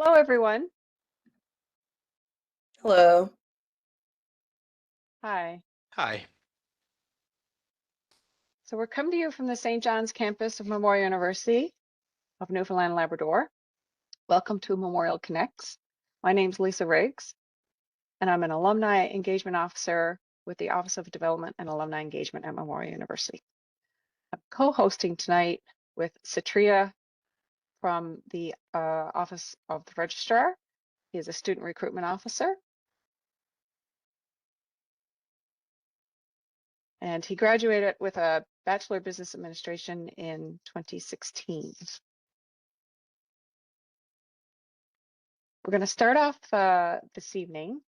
Hello, everyone. Hello. Hi. Hi. So we're coming to you from the St. John's campus of Memorial University of Newfoundland and Labrador. Welcome to Memorial Connects. My name's Lisa Riggs, and I'm an Alumni Engagement Officer with the Office of Development and Alumni Engagement at Memorial University. I'm co-hosting tonight with Satria from the Office of the Registrar. He is a Student Recruitment Officer. And he graduated with a Bachelor of Business Administration in 2016. We're going to start off this evening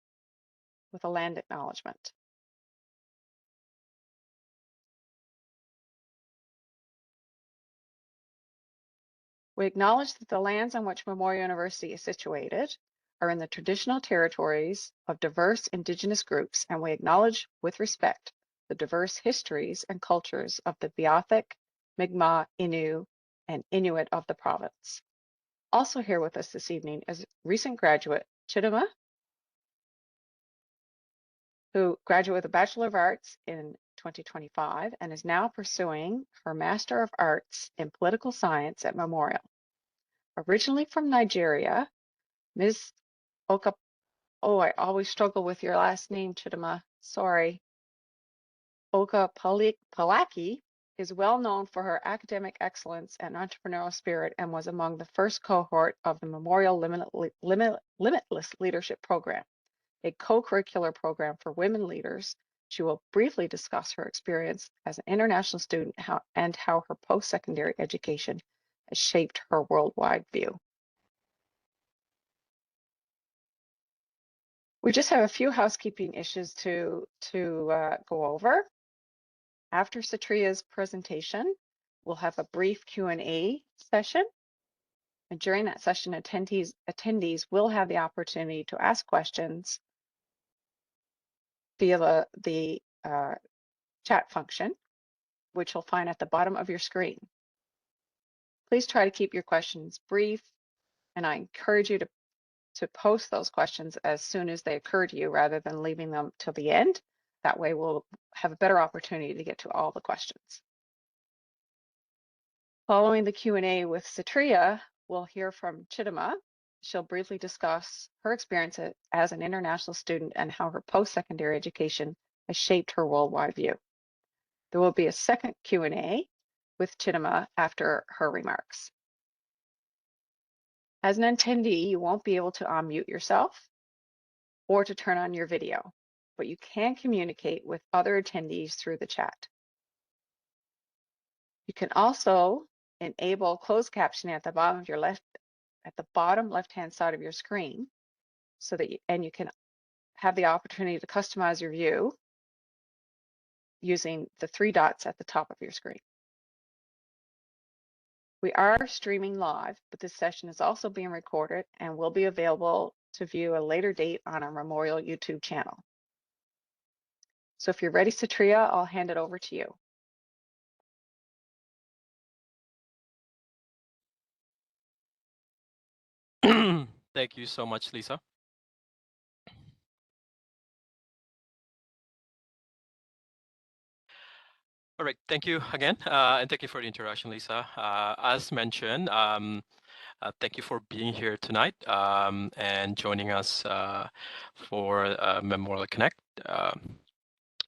with a land acknowledgement. We acknowledge that the lands on which Memorial University is situated are in the traditional territories of diverse Indigenous groups, and we acknowledge with respect the diverse histories and cultures of the Beothuk, Mi'kmaq, Innu, and Inuit of the province. Also here with us this evening is recent graduate Chidinma, who graduated with a Bachelor of Arts in 2025 and is now pursuing her Master of Arts in Political Science at Memorial. Originally from Nigeria, Ms. I always struggle with your last name, Chidinma. Sorry. Okpalaeke is well known for her academic excellence and entrepreneurial spirit and was among the first cohort of the Memorial Limitless Leadership Program, a co-curricular program for women leaders. She will briefly discuss her experience as an international student and how her post-secondary education has shaped her worldwide view. We just have a few housekeeping issues to go over. After Satria's presentation, we'll have a brief Q&A session. And during that session, attendees will have the opportunity to ask questions via the chat function, which you'll find at the bottom of your screen. Please try to keep your questions brief, and I encourage you to post those questions as soon as they occur to you rather than leaving them till the end. That way we'll have a better opportunity to get to all the questions. Following the Q&A with Satria, we'll hear from Chidinma. She'll briefly discuss her experience as an international student and how her post-secondary education has shaped her worldwide view. There will be a second Q&A with Chidinma after her remarks. As an attendee, you won't be able to unmute yourself or to turn on your video, but you can communicate with other attendees through the chat. You can also enable closed captioning at the bottom left-hand side of your screen, so that you can have the opportunity to customize your view using the 3 dots at the top of your screen. We are streaming live, but this session is also being recorded and will be available to view a later date on our Memorial YouTube channel. So if you're ready, Satria, I'll hand it over to you. Thank you so much, Lisa. All right, thank you again, and thank you for the introduction, Lisa. As mentioned, thank you for being here tonight and joining us for Memorial Connect.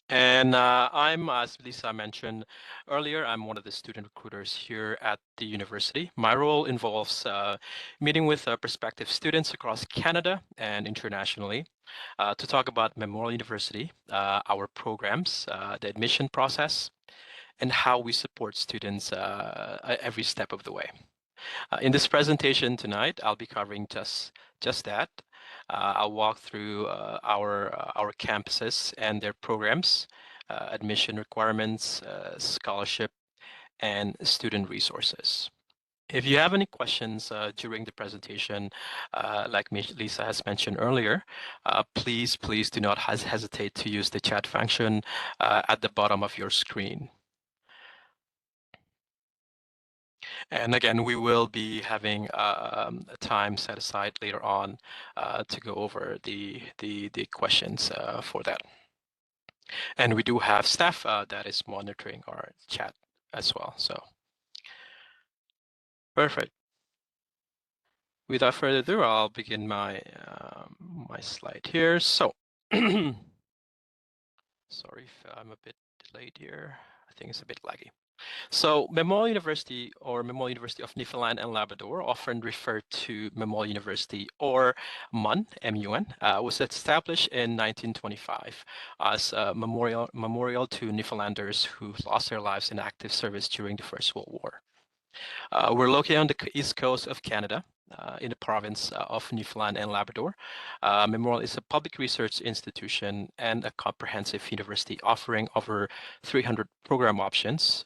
I'm, as Lisa mentioned earlier, I'm one of the student recruiters here at the university. My role involves meeting with prospective students across Canada and internationally to talk about Memorial University, our programs, the admission process, and how we support students every step of the way. In this presentation tonight, I'll be covering just that. I'll walk through our campuses and their programs, admission requirements, scholarship, and student resources. If you have any questions during the presentation, like Lisa has mentioned earlier, please do not hesitate to use the chat function at the bottom of your screen. And again, we will be having a time set aside later on to go over the questions for that. And we do have staff that is monitoring our chat as well. So perfect. Without further ado, I'll begin my my slide here. So sorry if I'm a bit delayed here. I think it's a bit laggy. So Memorial University, or Memorial University of Newfoundland and Labrador, often referred to Memorial University or MUN, M-U-N, was established in 1925 as a memorial to Newfoundlanders who lost their lives in active service during the First World War. We're located on the east coast of Canada, in the province of Newfoundland and Labrador. Memorial is a public research institution and a comprehensive university offering over 300 program options.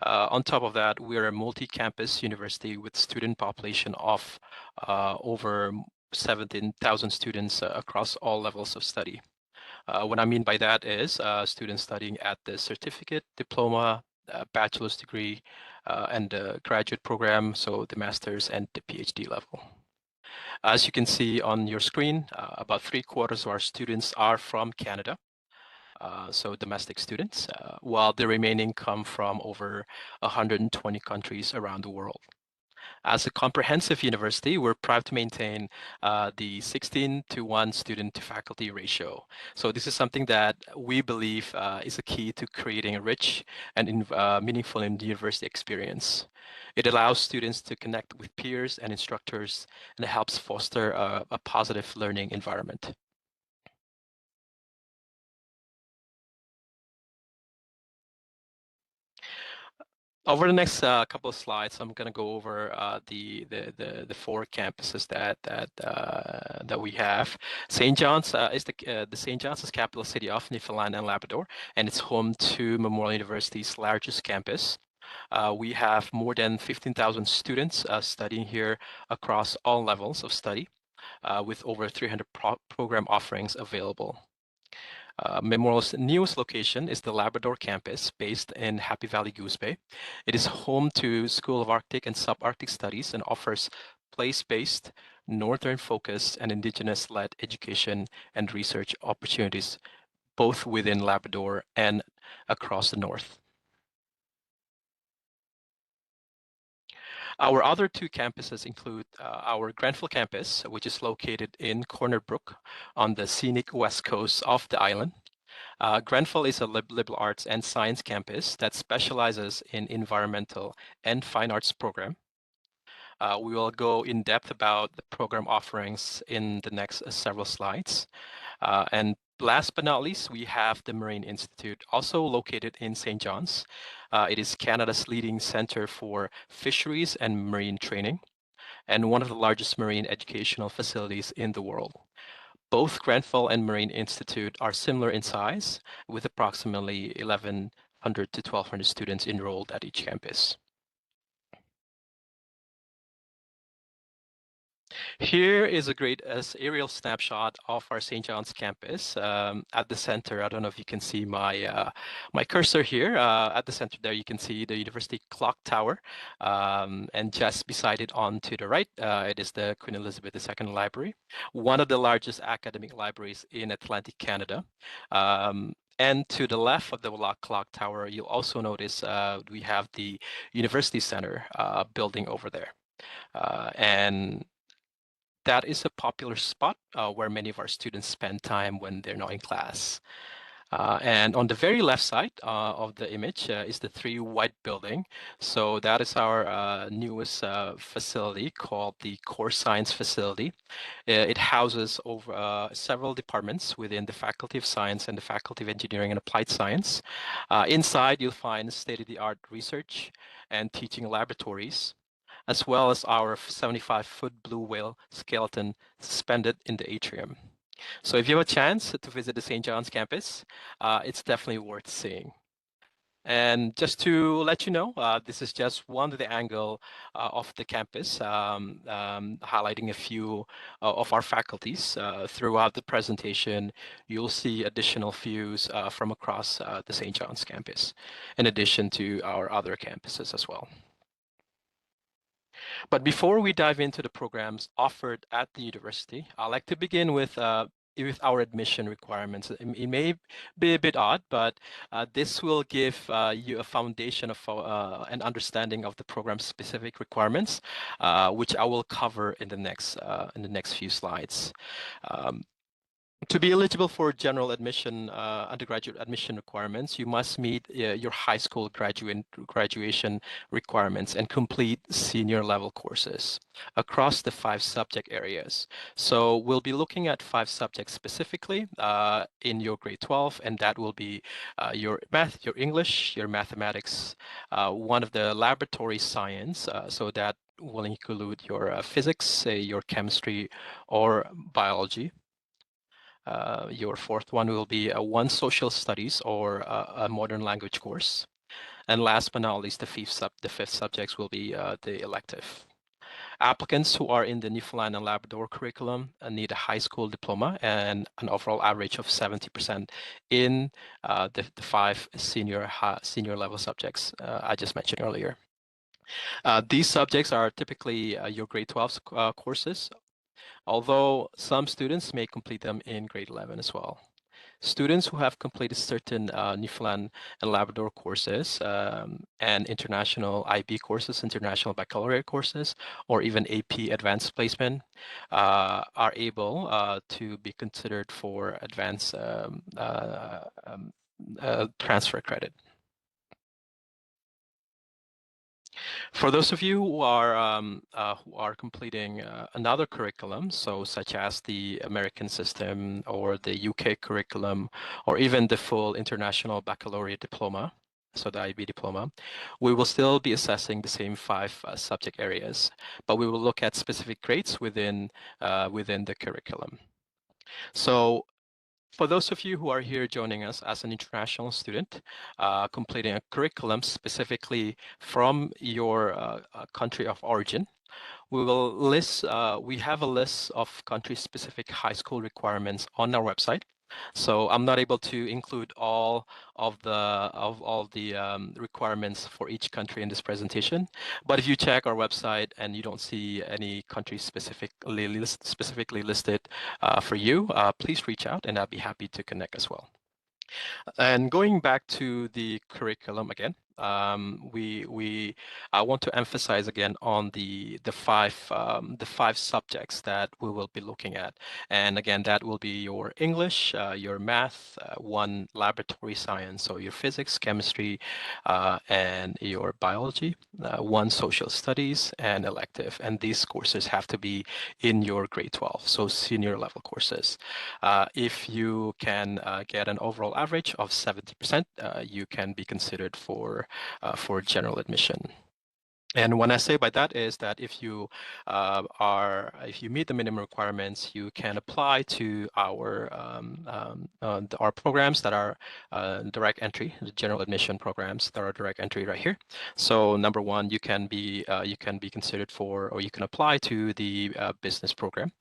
On top of that, we're a multi-campus university with student population of over 17,000 students across all levels of study. What I mean by that is students studying at the certificate, diploma, bachelor's degree, and the graduate program, so the master's and the PhD level. As you can see on your screen, about 3/4 of our students are from Canada. So domestic students, while the remaining come from over 120 countries around the world. As a comprehensive university, we're proud to maintain the 16:1 student to faculty ratio. So this is something that we believe is a key to creating a rich and meaningful university experience. It allows students to connect with peers and instructors, and it helps foster a positive learning environment. Over the next couple of slides, I'm going to go over the 4 campuses that we have. St. John's is the St. John's is capital city of Newfoundland and Labrador, and it's home to Memorial University's largest campus. We have more than 15,000 students studying here across all levels of study, with over 300 program offerings available. Memorial's newest location is the Labrador campus based in Happy Valley Goose Bay. It is home to School of Arctic and Subarctic Studies and offers place-based, northern-focused, and Indigenous-led education and research opportunities, both within Labrador and across the north. Our other 2 campuses include our Grenfell campus, which is located in Corner Brook on the scenic west coast of the island. Grenfell is a liberal arts and science campus that specializes in environmental and fine arts program. We will go in depth about the program offerings in the next several slides. And last but not least, we have the Marine Institute, also located in St. John's. It is Canada's leading center for fisheries and marine training, and one of the largest marine educational facilities in the world. Both Grenfell and Marine Institute are similar in size, with approximately 1,100 to 1,200 students enrolled at each campus. Here is a great aerial snapshot of our St. John's campus. At the center, I don't know if you can see my my cursor here. At the center there, you can see the University Clock Tower, and just beside it on to the right, it is the Queen Elizabeth II Library, one of the largest academic libraries in Atlantic Canada. And to the left of the clock tower, you'll also notice we have the University Center building over there. And that is a popular spot where many of our students spend time when they're not in class. And on the very left side of the image is the 3 white building. So that is our newest facility called the Core Science Facility. It houses over several departments within the Faculty of Science and the Faculty of Engineering and Applied Science. Inside, you'll find state-of-the-art research and teaching laboratories, as well as our 75-foot blue whale skeleton suspended in the atrium. So if you have a chance to visit the St. John's campus, it's definitely worth seeing. And just to let you know, this is just one of the angle of the campus, highlighting a few of our faculties. Throughout the presentation, you'll see additional views from across the St. John's campus, in addition to our other campuses as well. But before we dive into the programs offered at the university, I'd like to begin with our admission requirements. It may be a bit odd, but this will give you a foundation of an understanding of the program specific requirements, which I will cover in the next few slides. Um, to be eligible for general admission, undergraduate admission requirements, you must meet your high school graduation requirements and complete senior level courses across the 5 subject areas. So we'll be looking at 5 subjects specifically in your grade 12, and that will be your math, your English, your mathematics, one of the laboratory science, so that will include your physics, your chemistry, or biology. Your 4th one will be one social studies or a modern language course. And last but not least, the 5th subjects will be the elective. Applicants who are in the Newfoundland and Labrador curriculum need a high school diploma and an overall average of 70% in the 5 senior level subjects I just mentioned earlier. These subjects are typically your grade 12 courses, although some students may complete them in grade 11 as well. Students who have completed certain Newfoundland and Labrador courses and international IB courses, international baccalaureate courses, or even AP advanced placement are able to be considered for advanced transfer credit. For those of you who are completing another curriculum, so such as the American system or the UK curriculum, or even the full international baccalaureate diploma, so the IB diploma, we will still be assessing the same 5 subject areas, but we will look at specific grades within the curriculum. So for those of you who are here joining us as an international student, completing a curriculum specifically from your country of origin, we have a list of country-specific high school requirements on our website. So I'm not able to include all of the requirements for each country in this presentation. But if you check our website and you don't see any country specifically listed for you, please reach out and I'll be happy to connect as well. And going back to the curriculum again, I want to emphasize again on the 5 subjects that we will be looking at, and again that will be your English, your math, one laboratory science, so your physics, chemistry, and your biology, one social studies, and elective. And these courses have to be in your grade 12, so senior level courses. If you can get an overall average of 70%, you can be considered for general admission. And what I say by that is that if you meet the minimum requirements, you can apply to our programs that are direct entry, the general admission programs that are direct entry right here. So number one, you can be considered for, or you can apply to the business program,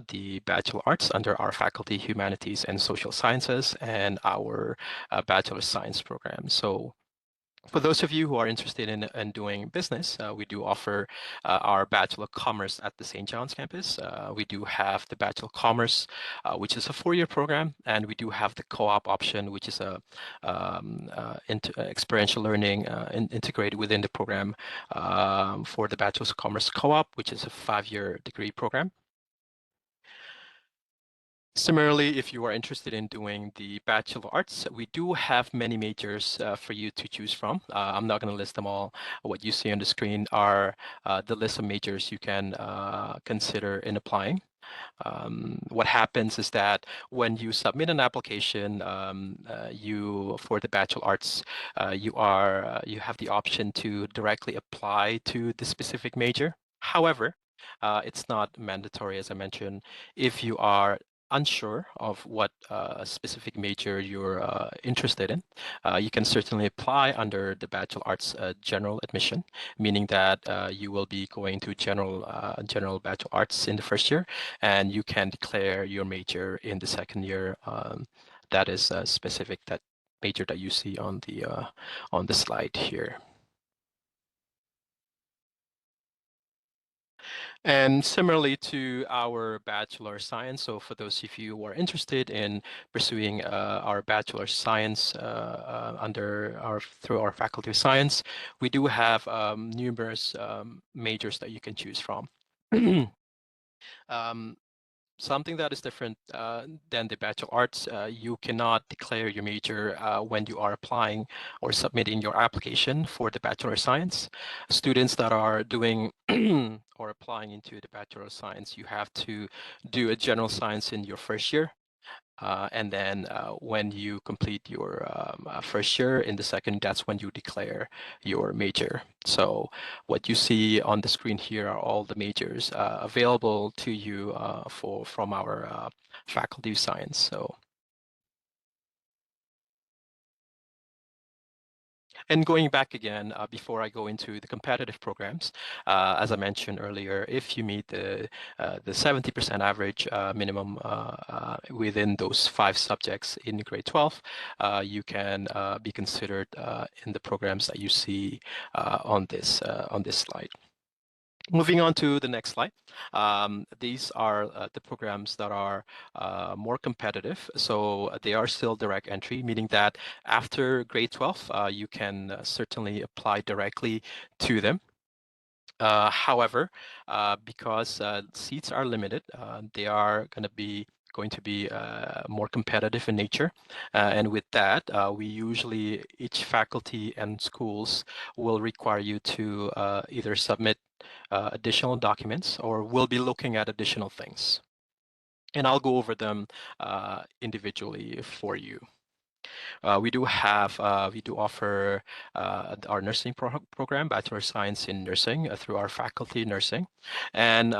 the Bachelor of Arts under our Faculty Humanities and Social Sciences, and our Bachelor of Science program. So for those of you who are interested in doing business, we do offer our Bachelor of Commerce at the St. John's campus. We do have the Bachelor of Commerce, which is a 4-year program, and we do have the co-op option, which is a experiential learning integrated within the program for the Bachelor of Commerce co-op, which is a 5-year degree program. Similarly, if you are interested in doing the Bachelor of Arts, we do have many majors for you to choose from. I'm not going to list them all. What you see on the screen are the list of majors you can consider in applying. What happens is that when you submit an application, for the Bachelor of Arts, you have the option to directly apply to the specific major. However, it's not mandatory, as I mentioned. If you are unsure of what specific major you're interested in, you can certainly apply under the Bachelor of Arts general admission, meaning that you will be going to general Bachelor of Arts in the first year, and you can declare your major in the second year. That is specific, that major that you see on the slide here. And similarly to our Bachelor of Science, so for those of you who are interested in pursuing our Bachelor of Science through our Faculty of Science, we do have numerous majors that you can choose from. um, Something that is different than the Bachelor of Arts, you cannot declare your major when you are applying or submitting your application for the Bachelor of Science. Students that are doing or applying into the Bachelor of Science, you have to do a general science in your first year. And then when you complete your first year in the second, that's when you declare your major. So what you see on the screen here are all the majors available to you from our Faculty of Science. So. And going back again, before I go into the competitive programs, as I mentioned earlier, if you meet the 70% average minimum within those 5 subjects in grade 12, you can be considered in the programs that you see on this slide. Moving on to the next slide. These are the programs that are more competitive. So they are still direct entry, meaning that after grade 12, you can certainly apply directly to them. However, because seats are limited, they are going to be more competitive in nature. And with that, each faculty and schools will require you to either submit additional documents or we'll be looking at additional things. And I'll go over them individually for you. We do offer our nursing program, Bachelor of Science in Nursing, through our faculty nursing. And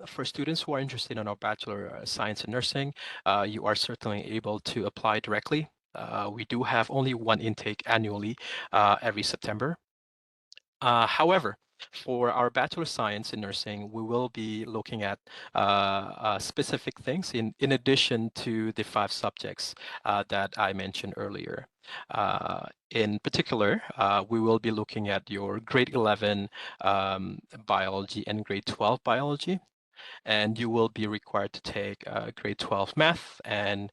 for students who are interested in our Bachelor of Science in Nursing, you are certainly able to apply directly. We do have only one intake annually every September. However, for our Bachelor of Science in Nursing, we will be looking at specific things in addition to the 5 subjects that I mentioned earlier. In particular, we will be looking at your grade 11 biology and grade 12 biology. And you will be required to take grade 12 math and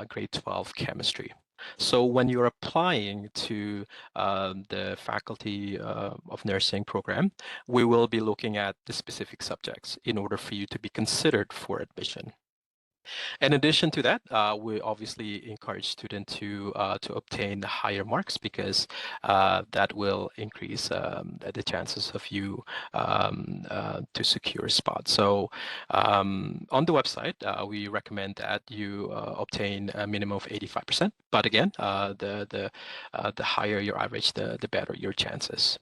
grade 12 chemistry. So when you're applying to the Faculty of Nursing program, we will be looking at the specific subjects in order for you to be considered for admission. In addition to that, we obviously encourage students to obtain higher marks because that will increase the chances of you to secure a spot. So on the website, we recommend that you obtain a minimum of 85%. But again, the higher your average, the better your chances.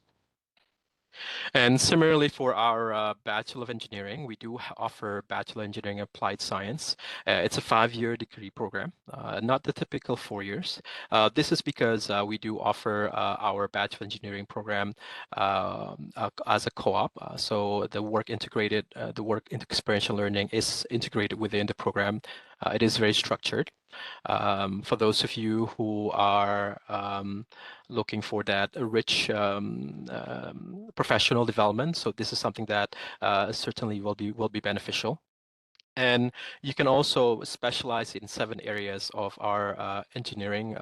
And similarly for our Bachelor of Engineering, we do offer Bachelor of Engineering Applied Science. It's a 5-year degree program, not the typical 4 years. This is because we do offer our Bachelor of Engineering program as a co-op. So the work experiential learning is integrated within the program. It is very structured. For those of you who are looking for that rich professional development, so this is something that certainly will be beneficial. And you can also specialize in 7 areas of our engineering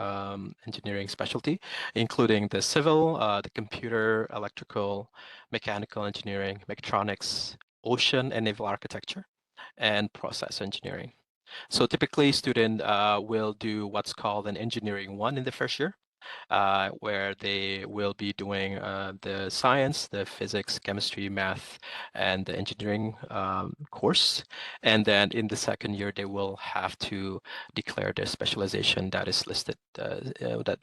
specialty, including the civil, the computer, electrical, mechanical engineering, mechatronics, ocean and naval architecture, and process engineering. So typically, student will do what's called an engineering 1 in the first year, where they will be doing the science, the physics, chemistry, math, and the engineering course. And then in the second year, they will have to declare their specialization that is listed,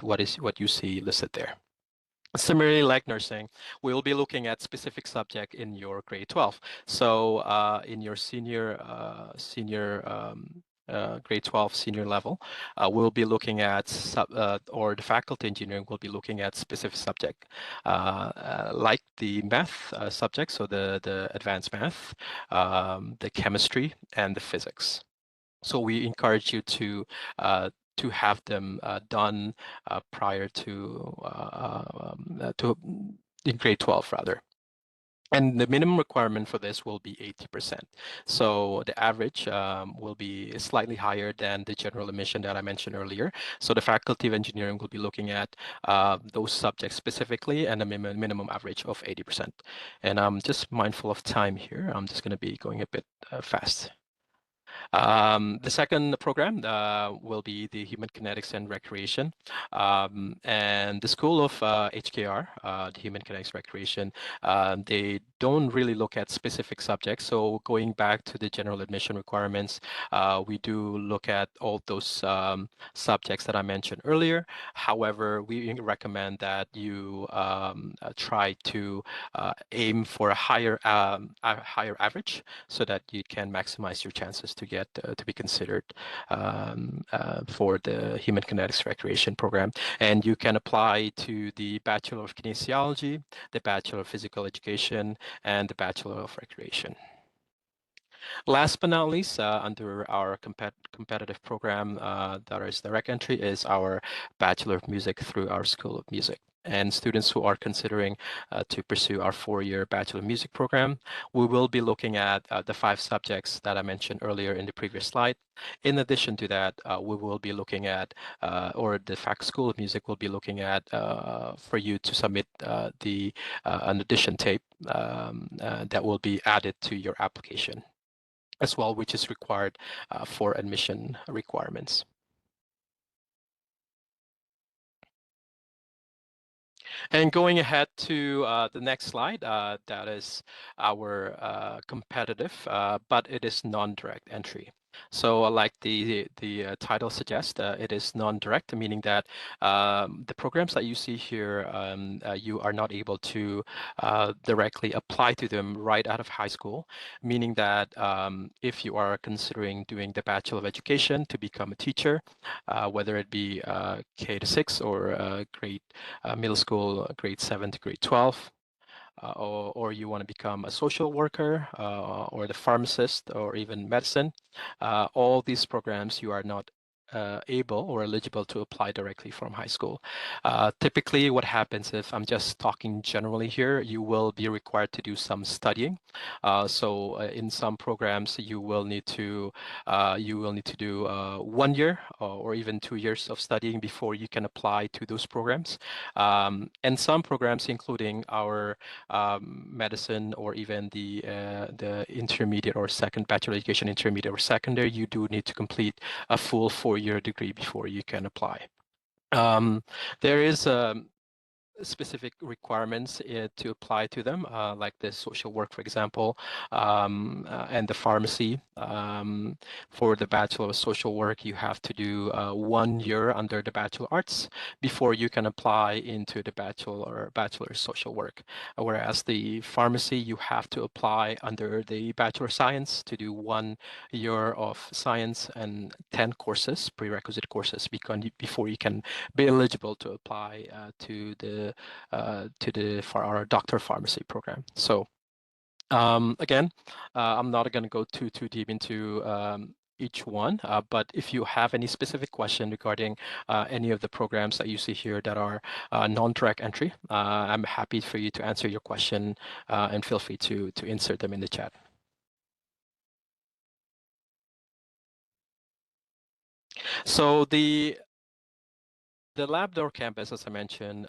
what you see listed there. Similarly, like nursing, we will be looking at specific subject in your grade 12. So in your grade 12 senior level, we'll be looking at, or the faculty engineering will be looking at specific subject, like the math subject, so the advanced math, the chemistry, and the physics. So we encourage you to have them done prior to in grade 12 rather. And the minimum requirement for this will be 80%. So the average will be slightly higher than the general admission that I mentioned earlier. So the Faculty of Engineering will be looking at those subjects specifically and a minimum average of 80%. And I'm just mindful of time here. I'm just going to be going a bit fast. The second program will be the Human Kinetics and Recreation. And the School of HKR, the Human Kinetics Recreation, they don't really look at specific subjects. So going back to the general admission requirements, we do look at all those subjects that I mentioned earlier. However, we recommend that you try to aim for a higher average so that you can maximize your chances to get to be considered for the Human Kinetics Recreation Program. And you can apply to the Bachelor of Kinesiology, the Bachelor of Physical Education, and the Bachelor of Recreation. Last but not least, under our competitive program that is direct entry is our Bachelor of Music through our School of Music. And students who are considering to pursue our 4-year Bachelor of Music program, we will be looking at the 5 subjects that I mentioned earlier in the previous slide. In addition to that, we will be looking at, or the School of Music will be looking at for you to submit an addition tape that will be added to your application as well, which is required for admission requirements. And going ahead to the next slide, that is our competitive, but it is non-direct entry. So like the title suggests, it is non-direct, meaning that the programs that you see here, you are not able to directly apply to them right out of high school, meaning that if you are considering doing the Bachelor of Education to become a teacher, whether it be K-6 or grade middle school, grade 7 to grade 12, or you want to become a social worker or the pharmacist or even medicine, all these programs you are not able or eligible to apply directly from high school. Typically, what happens if I'm just talking generally here, you will be required to do some studying. So in some programs, you will need to do 1 year or even 2 years of studying before you can apply to those programs. And some programs, including our medicine or even the intermediate or second bachelor education intermediate or secondary, you do need to complete a full 4-year degree before you can apply. There is specific requirements to apply to them, like the social work, for example, and the pharmacy. For the Bachelor of Social Work, you have to do 1 year under the Bachelor of Arts before you can apply into the Bachelor of Social Work. Whereas the pharmacy, you have to apply under the Bachelor of Science to do 1 year of science and 10 courses, prerequisite courses, before you can be eligible to apply for our doctor pharmacy program. So again, I'm not going to go too deep into each one, but if you have any specific question regarding any of the programs that you see here that are non-direct entry, I'm happy for you to answer your question and feel free to insert them in the chat. So the Labrador campus, as I mentioned,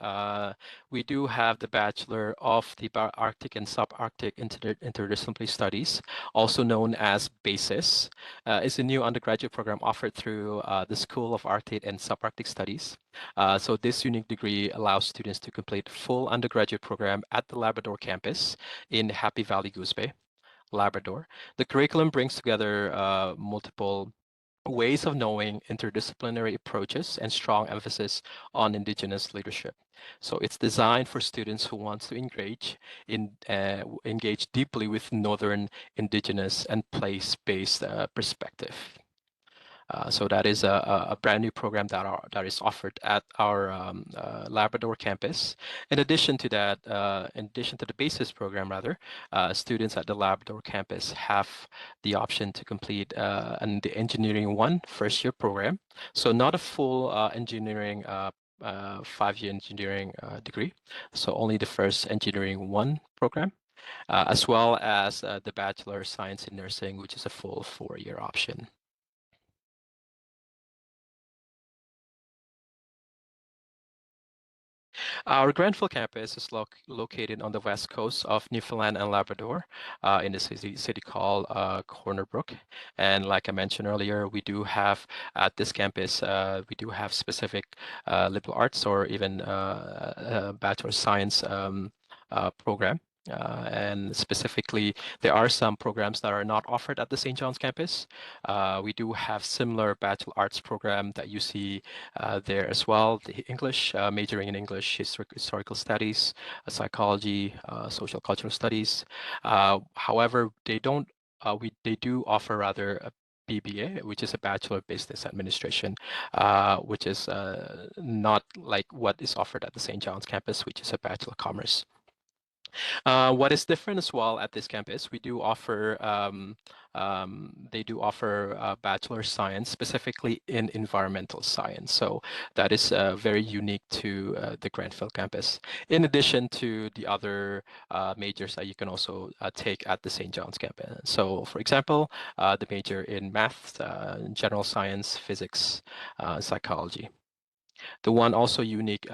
we do have the Bachelor of the Arctic and Subarctic Interdisciplinary Studies, also known as BASIS. It's a new undergraduate program offered through the School of Arctic and Subarctic Studies. So this unique degree allows students to complete full undergraduate program at the Labrador campus in Happy Valley, Goose Bay, Labrador. The curriculum brings together multiple ways of knowing, interdisciplinary approaches, and strong emphasis on Indigenous leadership. So it's designed for students who want to engage deeply with Northern Indigenous and place-based perspective. So that is a brand new program that is offered at our Labrador campus. In addition to that, in addition to the BASIS program, rather, students at the Labrador campus have the option to complete the Engineering 1 first-year program. So not a full engineering 5-year engineering degree. So only the first Engineering 1 program. as well as the Bachelor of Science in Nursing, which is a full 4-year option. Our Granville campus is located on the west coast of Newfoundland and Labrador in the city called Corner Brook. And like I mentioned earlier, we do have at this campus, we do have specific liberal arts or even Bachelor of Science program. And specifically, there are some programs that are not offered at the St. John's campus. We do have similar Bachelor Arts program that you see there as well. The English, majoring in English, historical studies, psychology, social cultural studies. However, they don't. They do offer rather a BBA, which is a Bachelor of Business Administration, which is not like what is offered at the St. John's campus, which is a Bachelor of Commerce. What is different as well at this campus, we do offer, they do offer Bachelor of Science specifically in environmental science. So that is very unique to the Granville campus, in addition to the other majors that you can also take at the St. John's campus. So for example, the major in math, general science, physics, psychology. The one also unique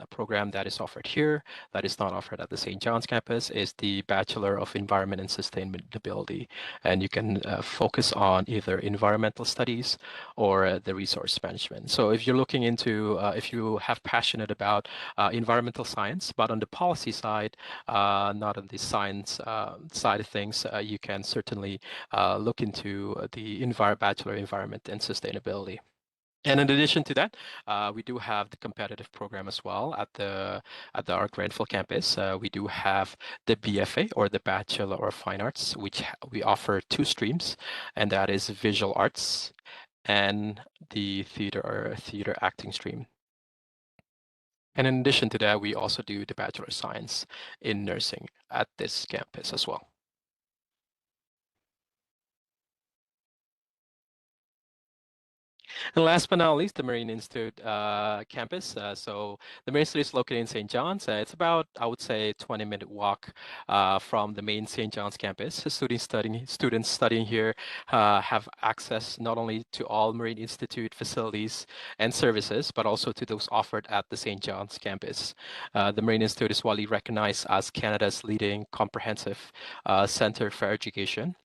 program that is offered here that is not offered at the St. John's campus is the Bachelor of Environment and Sustainability. And you can focus on either environmental studies or the resource management. So if you're looking into, if you have passionate about environmental science, but on the policy side, not on the science side of things, you can certainly look into the Bachelor of Environment and Sustainability. And in addition to that, we do have the competitive program as well at our Granville campus. We do have the BFA or the Bachelor of Fine Arts, which we offer 2 streams, and that is visual arts and the theater acting stream. And in addition to that, we also do the Bachelor of Science in Nursing at this campus as well. And last but not least, the Marine Institute campus. So the Marine Institute is located in St. John's. It's about, I would say, 20-minute walk from the main St. John's campus. Students studying here have access not only to all Marine Institute facilities and services, but also to those offered at the St. John's campus. The Marine Institute is widely recognized as Canada's leading comprehensive center for education,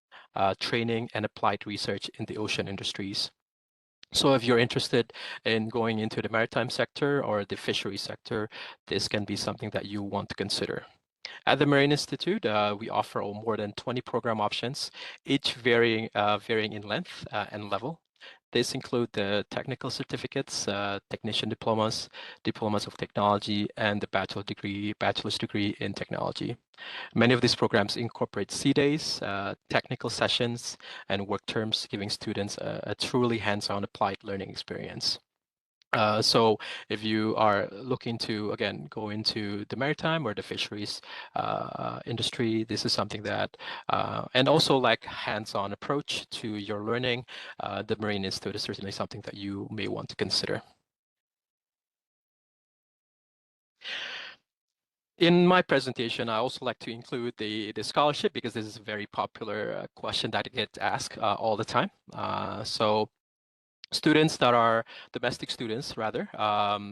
training, and applied research in the ocean industries. So if you're interested in going into the maritime sector or the fishery sector, this can be something that you want to consider. At the Marine Institute, we offer more than 20 program options, each varying in length and level. This include the technical certificates, technician diplomas, diplomas of technology, and the bachelor's degree in technology. Many of these programs incorporate sea days, technical sessions, and work terms, giving students a truly hands-on applied learning experience. So if you are looking to, again, go into the maritime or the fisheries industry, this is something that, and also like hands-on approach to your learning, the Marine Institute is certainly something that you may want to consider. In my presentation, I also like to include the scholarship because this is a very popular question that gets asked all the time. So students that are domestic students, rather,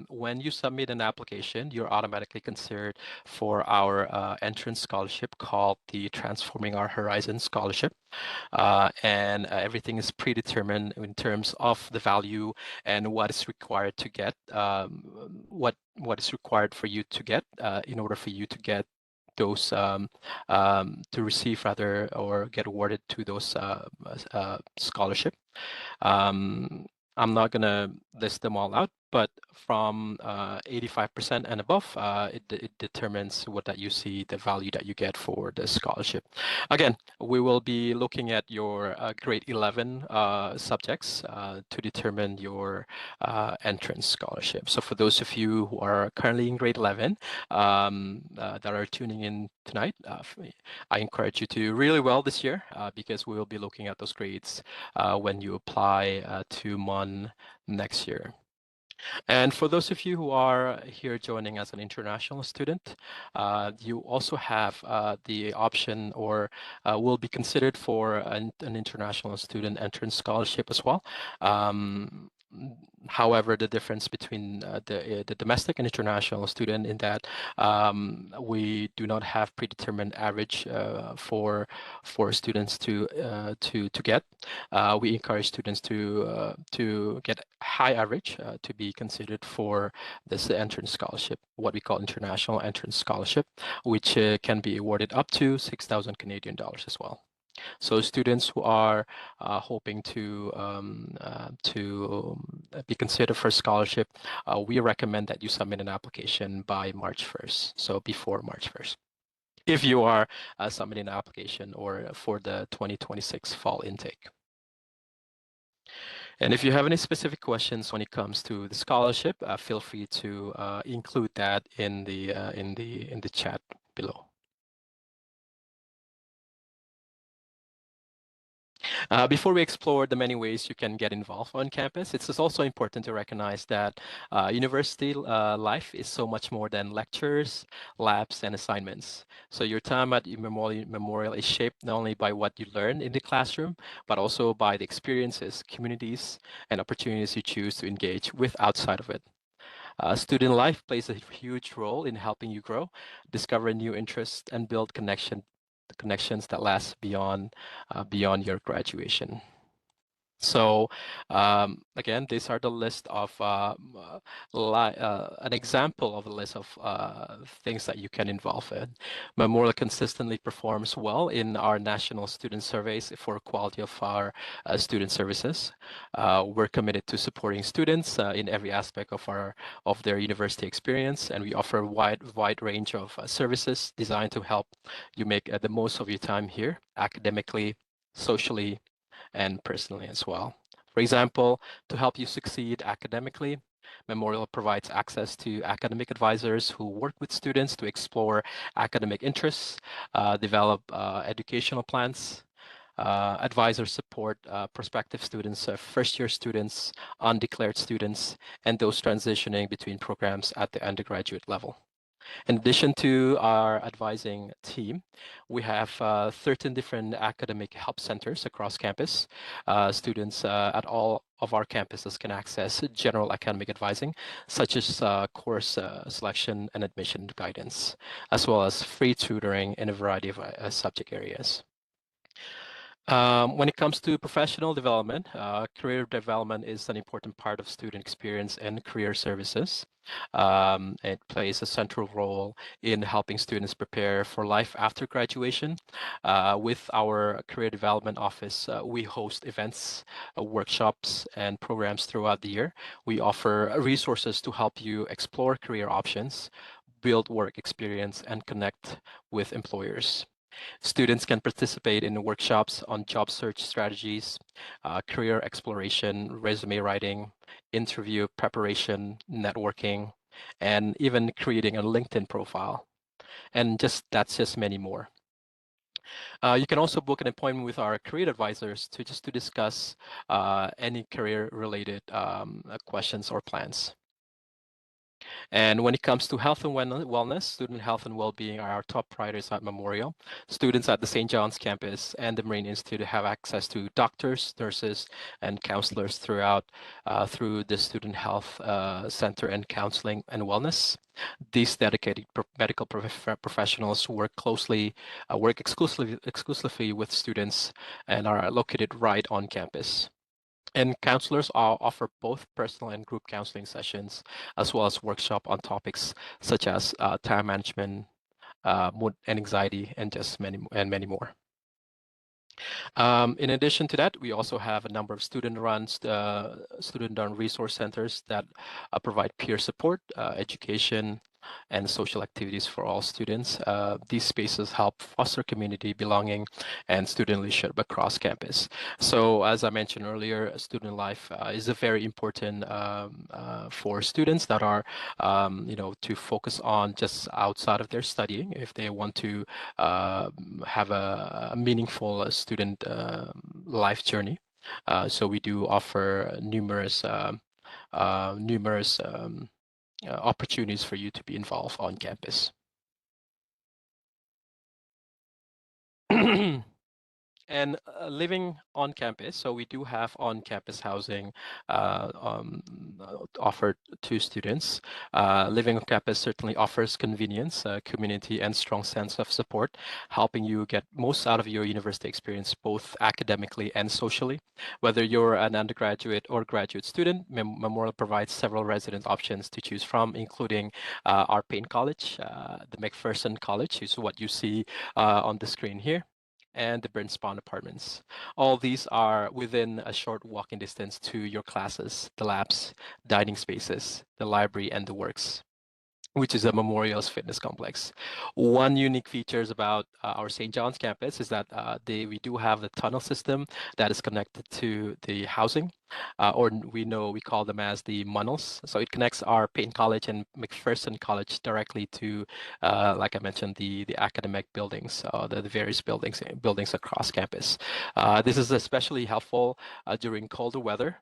when you submit an application, you're automatically considered for our entrance scholarship called the Transforming Our Horizon Scholarship. And everything is predetermined in terms of the value and what is required to get, what is required for you to get in order for you to get those to receive rather or get awarded to those scholarship. I'm not going to list them all out, but from 85% and above, it determines what that you see, the value that you get for the scholarship. Again, we will be looking at your grade 11 subjects to determine your entrance scholarship. So for those of you who are currently in grade 11 that are tuning in tonight, I encourage you to do really well this year because we will be looking at those grades when you apply to MUN next year. And for those of you who are here joining as an international student, you also have the option or will be considered for an international student entrance scholarship as well. However, the difference between the domestic and international student in that we do not have predetermined average for students to get. We encourage students to get high average to be considered for this entrance scholarship, what we call international entrance scholarship, which can be awarded up to 6,000 Canadian dollars as well. So students who are hoping to be considered for scholarship, we recommend that you submit an application by March 1st, so before March 1st. If you are submitting an application or for the 2026 fall intake. And if you have any specific questions when it comes to the scholarship, feel free to include that in the chat below. Before we explore the many ways you can get involved on campus, it's also important to recognize that university life is so much more than lectures, labs, and assignments. So your time at Memorial is shaped not only by what you learn in the classroom, but also by the experiences, communities, and opportunities you choose to engage with outside of it. Student life plays a huge role in helping you grow, discover new interests, and build connections that last beyond your graduation. So again, these are the list of an example of a list of things that you can involve in. Memorial consistently performs well in our national student surveys for quality of our student services. We're committed to supporting students in every aspect of their university experience, and we offer a wide range of services designed to help you make the most of your time here, academically, socially, and personally as well. For example, to help you succeed academically, Memorial provides access to academic advisors who work with students to explore academic interests, develop educational plans, advisors support prospective students, first-year students, undeclared students, and those transitioning between programs at the undergraduate level. In addition to our advising team, we have 13 different academic help centers across campus. Students at all of our campuses can access general academic advising, such as course selection and admission guidance, as well as free tutoring in a variety of subject areas. When it comes to professional development, career development is an important part of student experience and career services. It plays a central role in helping students prepare for life after graduation. With our career development office, we host events, workshops, and programs throughout the year. We offer resources to help you explore career options, build work experience, and connect with employers. Students can participate in workshops on job search strategies, career exploration, resume writing, interview preparation, networking, and even creating a LinkedIn profile. And that's just many more. You can also book an appointment with our career advisors to discuss any career related questions or plans. And when it comes to health and wellness, student health and well-being are our top priorities at Memorial. Students at the St. John's campus and the Marine Institute have access to doctors, nurses, and counselors through the Student Health Center and Counseling and Wellness. These dedicated medical professionals work exclusively with students and are located right on campus. And counselors offer both personal and group counseling sessions, as well as workshop on topics such as time management, mood and anxiety, and just many more. In addition to that, we also have a number of student-run resource centers that provide peer support, education, and social activities for all students. These spaces help foster community belonging and student leadership across campus. So as I mentioned earlier, student life is a very important for students that are, to focus on just outside of their studying if they want to have a meaningful student life journey. So we do offer numerous numerous opportunities for you to be involved on campus. And living on campus, so we do have on-campus housing offered to students. Living on campus certainly offers convenience, community, and strong sense of support, helping you get most out of your university experience, both academically and socially. Whether you're an undergraduate or graduate student, Memorial provides several resident options to choose from, including our Payne College, the McPherson College, is what you see on the screen here, and the Burnspond Apartments. All these are within a short walking distance to your classes, the labs, dining spaces, the library, and the works, which is a Memorial's fitness complex. One unique features about our St. John's campus is that we do have the tunnel system that is connected to the housing, or we call them as the munnels. So it connects our Payne College and McPherson College directly to, like I mentioned, the academic buildings, the various buildings across campus. This is especially helpful during colder weather,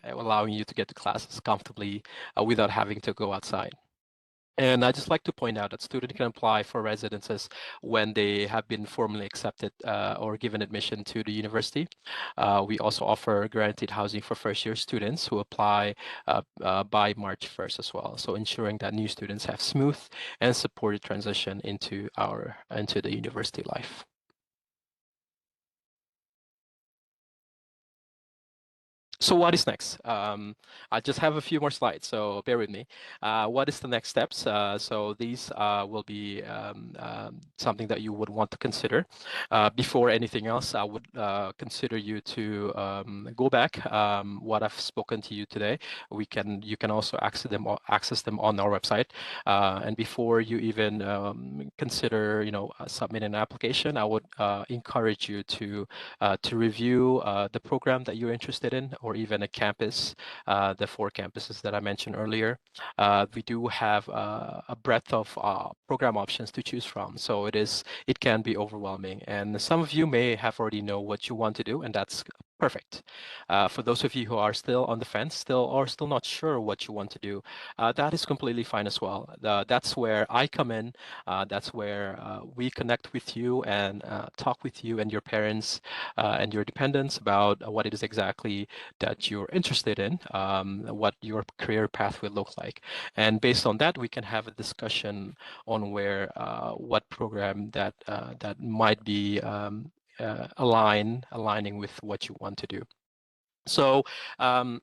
allowing you to get to classes comfortably without having to go outside. And I just like to point out that students can apply for residences when they have been formally accepted or given admission to the university. We also offer guaranteed housing for first-year students who apply by March 1st as well. So ensuring that new students have smooth and supported transition into the university life. So what is next? I just have a few more slides, so bear with me. What is the next steps? So these will be something that you would want to consider. Before anything else, I would consider you to go back what I've spoken to you today. You can also access them on our website. And before you even consider, submit an application, I would encourage you to review the program that you're interested in, or even a campus, the 4 campuses that I mentioned earlier. We do have a breadth of program options to choose from, so it can be overwhelming. And some of you may have already know what you want to do, and that's perfect. For those of you who are still on the fence, still not sure what you want to do, that is completely fine as well. That's where I come in. That's where we connect with you and talk with you and your parents and your dependents about what it is exactly that you're interested in, what your career path will look like. And based on that, we can have a discussion on what program that might be aligning with what you want to do. So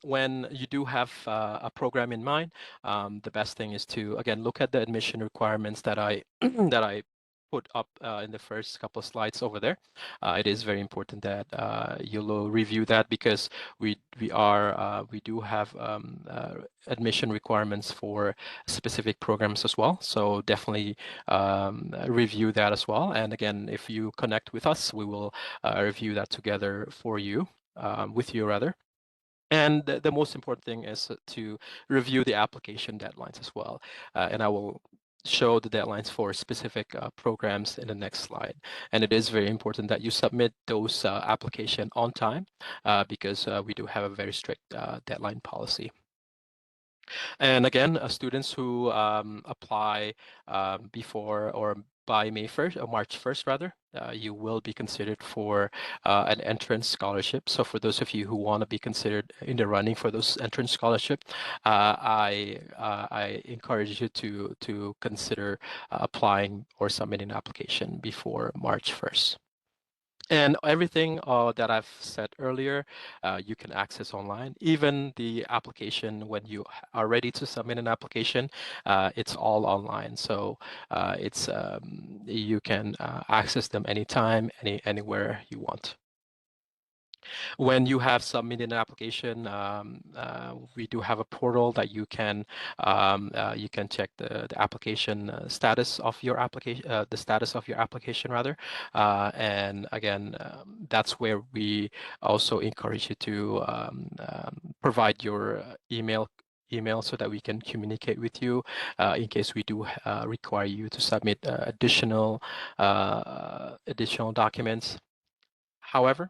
when you do have a program in mind, the best thing is to, again, look at the admission requirements that I that I put up in the first couple of slides over there. It is very important that you'll review that, because we do have admission requirements for specific programs as well. So definitely review that as well. And again, if you connect with us, we will review that together for you. With you rather. And the most important thing is to review the application deadlines as well. And I will show the deadlines for specific programs in the next slide. And it is very important that you submit those application on time, because we do have a very strict deadline policy. And again, students who apply before or by May 1st or March 1st rather, you will be considered for an entrance scholarship. So for those of you who want to be considered in the running for those entrance scholarship, I encourage you to consider applying or submitting an application before March 1st. And everything that I've said earlier, you can access online. Even the application, when you are ready to submit an application, it's all online. So you can access them anytime, anywhere you want. When you have submitted an application, we do have a portal that you can check the application status of your application, the status of your application rather. And again, that's where we also encourage you to provide your email so that we can communicate with you in case we do require you to submit additional documents. However,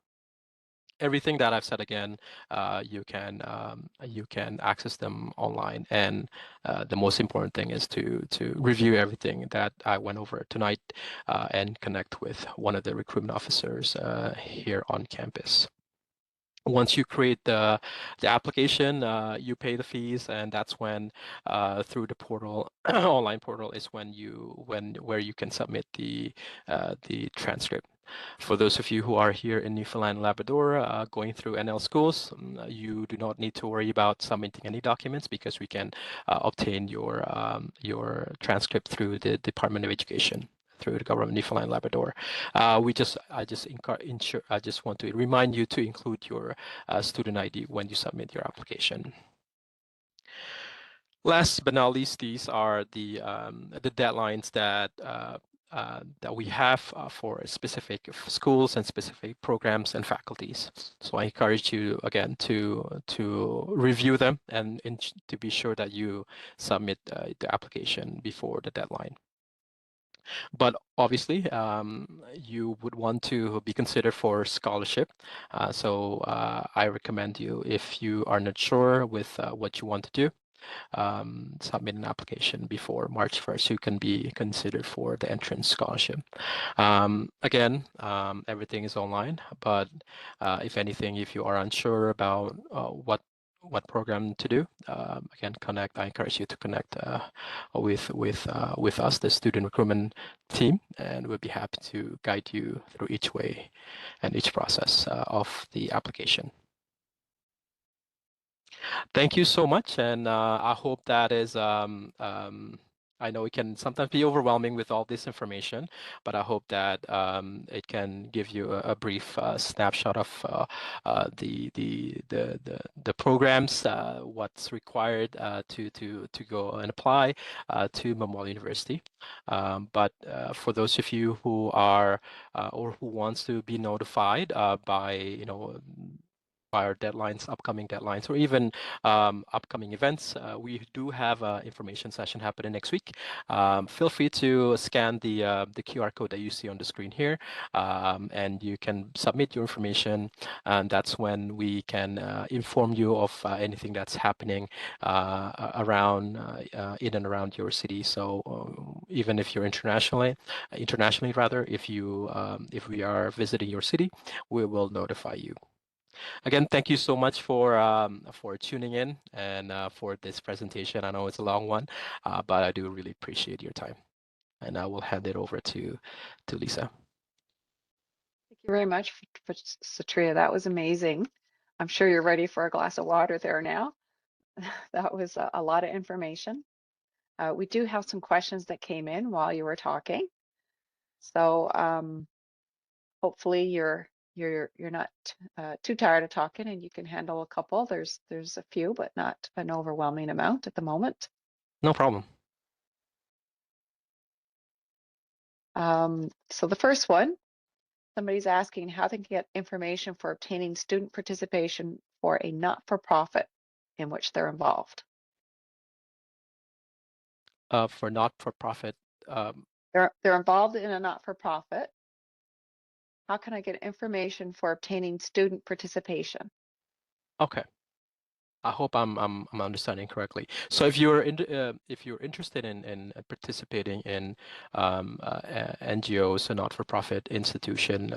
everything that I've said again, you can access them online. And the most important thing is to review everything that I went over tonight and connect with one of the recruitment officers here on campus. Once you create the application, you pay the fees, and that's when through the portal, online portal, is where you can submit the transcript. For those of you who are here in Newfoundland and Labrador going through NL schools, you do not need to worry about submitting any documents because we can obtain your transcript through the Department of Education, through the government of Newfoundland and Labrador. I just want to remind you to include your student ID when you submit your application. Last but not least, these are the deadlines that we have for specific schools and specific programs and faculties. So I encourage you again to review them and to be sure that you submit the application before the deadline. But obviously, you would want to be considered for scholarship. So I recommend you, if you are not sure with what you want to do, submit an application before March 1st. You can be considered for the entrance scholarship. Again, everything is online, but if anything, if you are unsure about what program to do, again, I encourage you to connect with us, the student recruitment team, and we'll be happy to guide you through each way and each process of the application. Thank you so much, and I hope that is. I know it can sometimes be overwhelming with all this information, but I hope that it can give you a brief snapshot of the programs, what's required to go and apply to Memorial University. But for those of you who are or who wants to be notified by our deadlines, upcoming deadlines, or even upcoming events, we do have an information session happening next week. Feel free to scan the QR code that you see on the screen here, and you can submit your information, and that's when we can inform you of anything that's happening around in and around your city. So even if you're internationally rather, if we are visiting your city, we will notify you. Again, thank you so much for tuning in and for this presentation. I know it's a long one, but I do really appreciate your time. And I will hand it over to Lisa. Thank you very much, Satria. That was amazing. I'm sure you're ready for a glass of water there now. That was a lot of information. We do have some questions that came in while you were talking. So hopefully you're not too tired of talking and you can handle a couple. There's a few, but not an overwhelming amount at the moment. No problem. So the first one, somebody's asking how they can get information for obtaining student participation for a not-for-profit in which they're involved. For not-for-profit. They're involved in a not-for-profit. How can I get information for obtaining student participation? Okay. I hope I'm understanding correctly. So if you're interested in participating in NGOs, a not-for-profit institution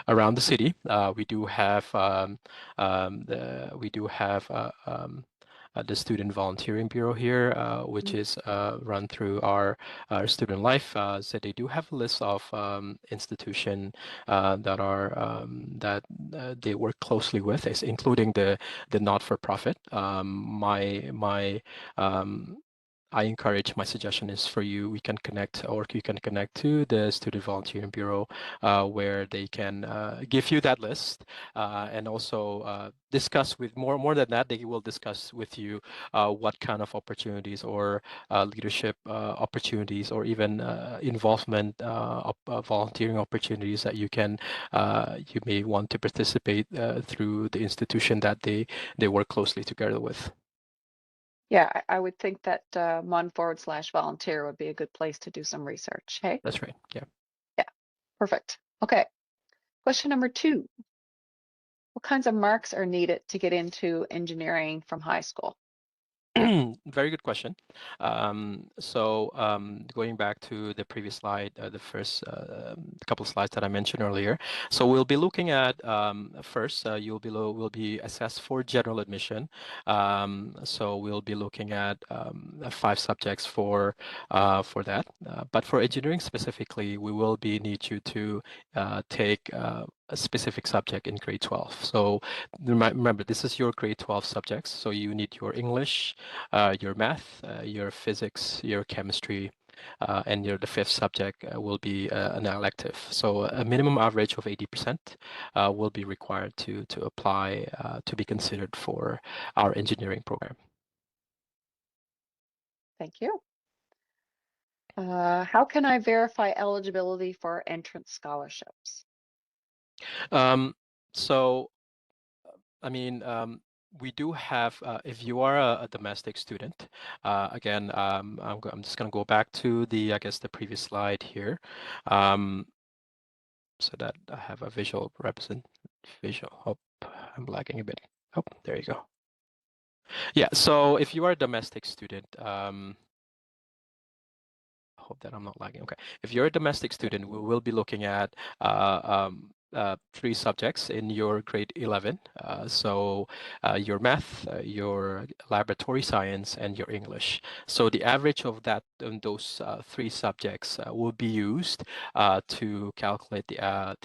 around the city, we do have the Student Volunteering Bureau here, which is run through our student life. So they do have a list of institutions that they work closely with, including the not-for-profit. My suggestion is for you, you can connect to the Student Volunteering Bureau, where they can give you that list, and also discuss with more than that, they will discuss with you what kind of opportunities or leadership opportunities or even involvement volunteering opportunities that you may want to participate through the institution that they work closely together with. Yeah, I would think that mon/volunteer would be a good place to do some research. Hey? That's right. Yeah. Yeah, perfect. Okay. Question number 2. What kinds of marks are needed to get into engineering from high school? Very good question. Going back to the previous slide, the first couple of slides that I mentioned earlier. So we'll be looking at first, will be assessed for general admission. So we'll be looking at 5 subjects for that. But for engineering specifically, we will need you to take a specific subject in grade 12. So remember, this is your grade 12 subjects. So you need your English, your math, your physics, your chemistry, and the 5th subject will be an elective. So a minimum average of 80% will be required to apply to be considered for our engineering program. Thank you. How can I verify eligibility for entrance scholarships? So, I mean, we do have, if you are a domestic student, again, I'm just going to go back to I guess, the previous slide here, so that I have a visual. Oh, I'm lagging a bit. Oh, there you go. Yeah, so if you are a domestic student, hope that I'm not lagging. Okay. If you're a domestic student, we will be looking at 3 subjects in your grade 11. So your math, your laboratory science, and your English. So the average of those 3 subjects will be used to calculate the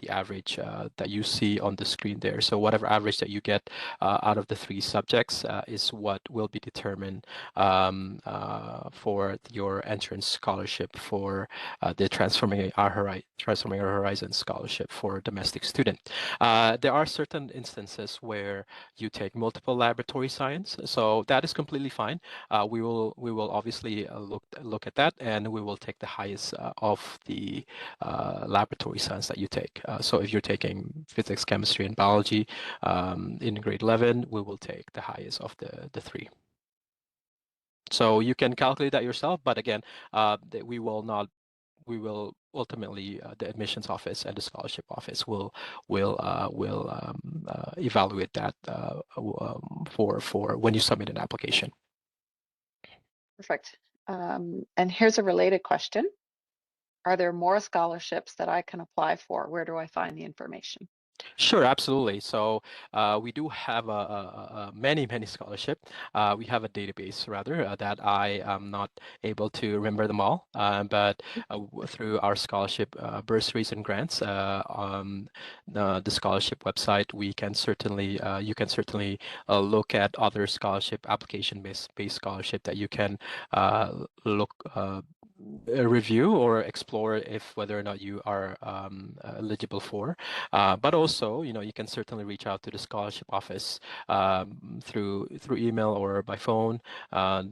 average that you see on the screen there. So whatever average that you get out of the 3 subjects is what will be determined for your entrance scholarship for the Transforming Our Horizon scholarship for domestic student. There are certain instances where you take multiple laboratory science, so that is completely fine. We will obviously look at that, and we will take the highest of the laboratory science that you take. So if you're taking physics, chemistry, and biology in grade 11, we will take the highest of the 3. So you can calculate that yourself, but again, we will ultimately, the admissions office and the scholarship office will evaluate that for when you submit an application. Perfect. And here's a related question. Are there more scholarships that I can apply for? Where do I find the information? Sure, absolutely. So we do have many scholarship. We have a database rather that I am not able to remember them all, but through our scholarship bursaries and grants, the scholarship website, we can certainly you can certainly look at other scholarship application-based scholarship that you can look. Review or explore if whether or not you are eligible for. But also, you can certainly reach out to the scholarship office through email or by phone.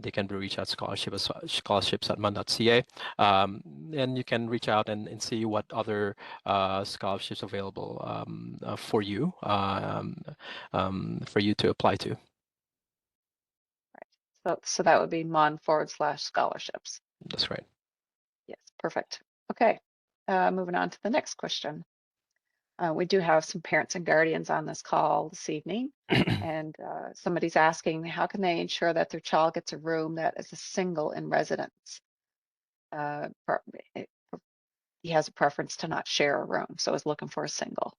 They can be reached at scholarships@man.ca, and you can reach out and see what other scholarships available for you to apply to. So that would be mon/scholarships. That's right. Yes, perfect. Okay, moving on to the next question. We do have some parents and guardians on this call this evening, and somebody's asking, how can they ensure that their child gets a room that is a single in residence? Uh, per- it- he has a preference to not share a room, so is looking for a single.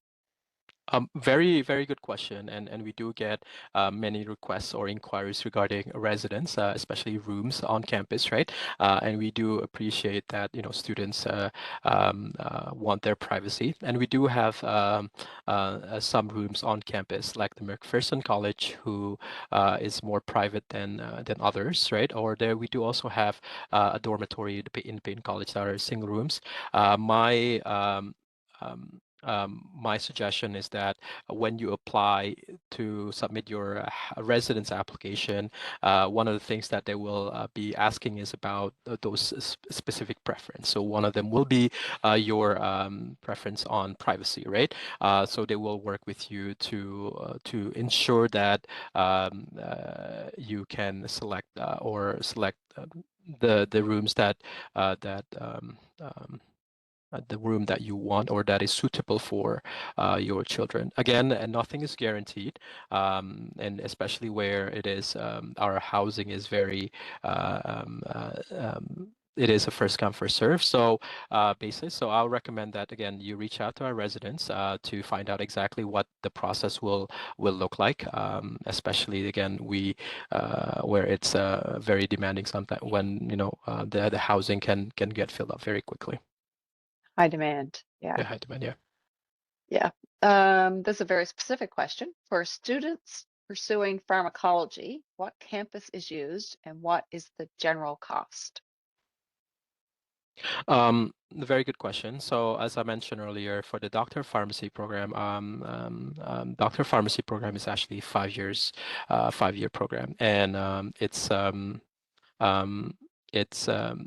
Very good question, and we do get many requests or inquiries regarding residence, especially rooms on campus, right? And we do appreciate that students want their privacy, and we do have some rooms on campus, like the McPherson College, who is more private than others, right? Or there we do also have a dormitory in Payne College that are single rooms. My suggestion is that when you apply to submit your residence application, one of the things that they will be asking is about those specific preference. So one of them will be your preference on privacy, right? So they will work with you to ensure that you can select the rooms that the room that you want or that is suitable for your children. Again, nothing is guaranteed, and especially where it is our housing is very it is a first come first serve. So basis. So I'll recommend that again you reach out to our residents to find out exactly what the process will look like. Especially again where it's very demanding sometimes when the housing can get filled up very quickly. High demand. Yeah. Yeah, high demand. Yeah. Yeah. This is a very specific question. For students pursuing pharmacology, what campus is used and what is the general cost? Very good question. So as I mentioned earlier, for the doctor of pharmacy program, doctor of pharmacy program is actually 5 years, 5-year program, and um,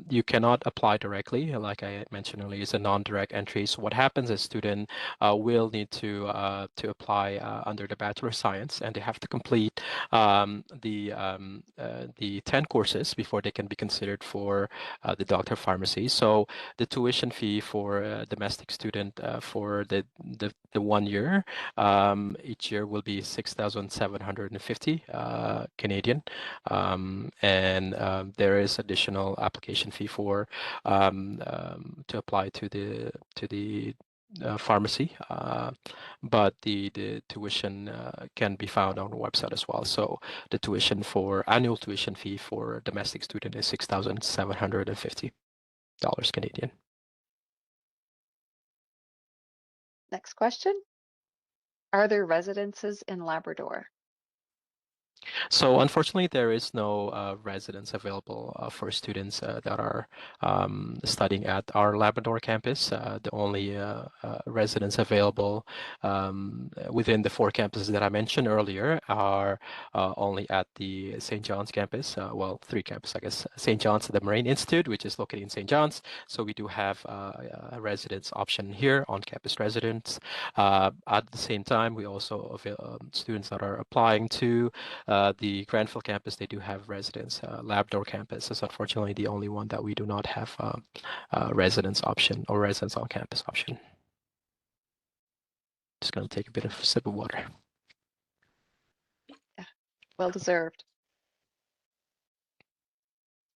you cannot apply directly, like I mentioned earlier. It's a non-direct entry. So what happens is student will need to apply under the Bachelor of Science, and they have to complete the 10 courses before they can be considered for the Doctor of Pharmacy. So the tuition fee for a domestic student for the 1 year each year will be 6,750 Canadian. And there is additional application fee for to apply to the pharmacy, but the tuition can be found on the website as well. So the tuition for annual tuition fee for a domestic student is $6,750 Canadian. Next question. Are there residences in Labrador? So unfortunately, there is no residence available for students that are studying at our Labrador campus. The only residence available within the 4 campuses that I mentioned earlier are only at the St. John's campus. Well, 3 campuses, I guess. St. John's, the Marine Institute, which is located in St. John's. So we do have a residence option here, on-campus residence. At the same time, we also students that are applying to the Granville campus, they do have residence. Labrador campus is unfortunately the only one that we do not have residence option or residence on campus option. Just going to take a bit of a sip of water. Yeah, well deserved.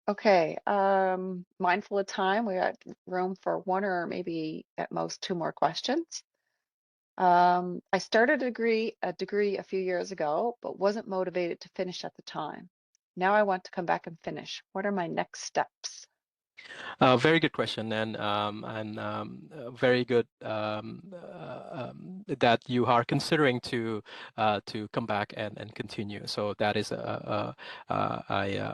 Okay, mindful of time, we got room for 1 or maybe at most 2 more questions. I started a degree a few years ago, but wasn't motivated to finish at the time. Now I want to come back and finish. What are my next steps? Very good question, and very good that you are considering to come back and continue. So that is I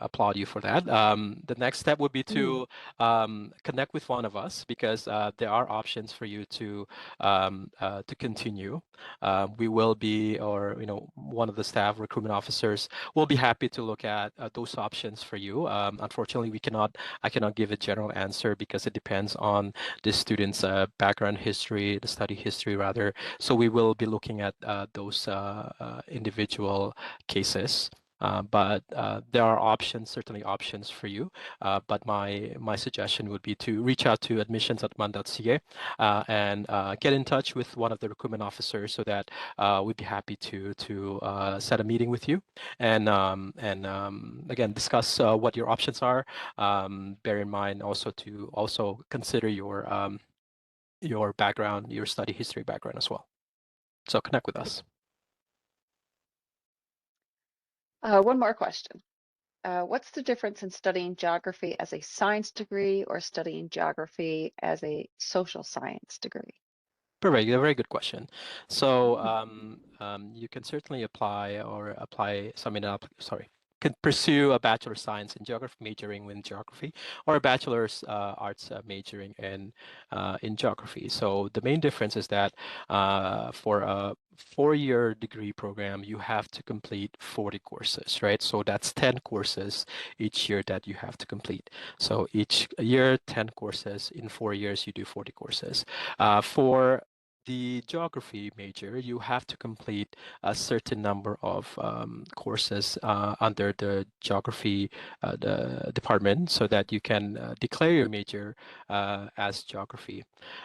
applaud you for that. The next step would be to connect with one of us, because there are options for you to continue. We will be, or one of the staff recruitment officers will be happy to look at those options for you. Unfortunately, I cannot give a general answer because it depends on the student's background history, the study history rather. So we will be looking at those individual cases. But there are options, certainly options for you. But my suggestion would be to reach out to admissions@man.ca and get in touch with one of the recruitment officers, so that we'd be happy to set a meeting with you and again discuss what your options are. Bear in mind also to consider your background, your study history background as well. So connect with us. 1 more question. What's the difference in studying geography as a science degree or studying geography as a social science degree? Perfect. A very good question. So you can certainly can pursue a Bachelor of Science in Geography, majoring in geography, or a Bachelor's Arts majoring in geography. So the main difference is that for a 4-year degree program, you have to complete 40 courses, right? So that's 10 courses each year that you have to complete. So each year, 10 courses. In 4 years, you do 40 courses. For the geography major, you have to complete a certain number of courses under the geography the department so that you can declare your major as geography.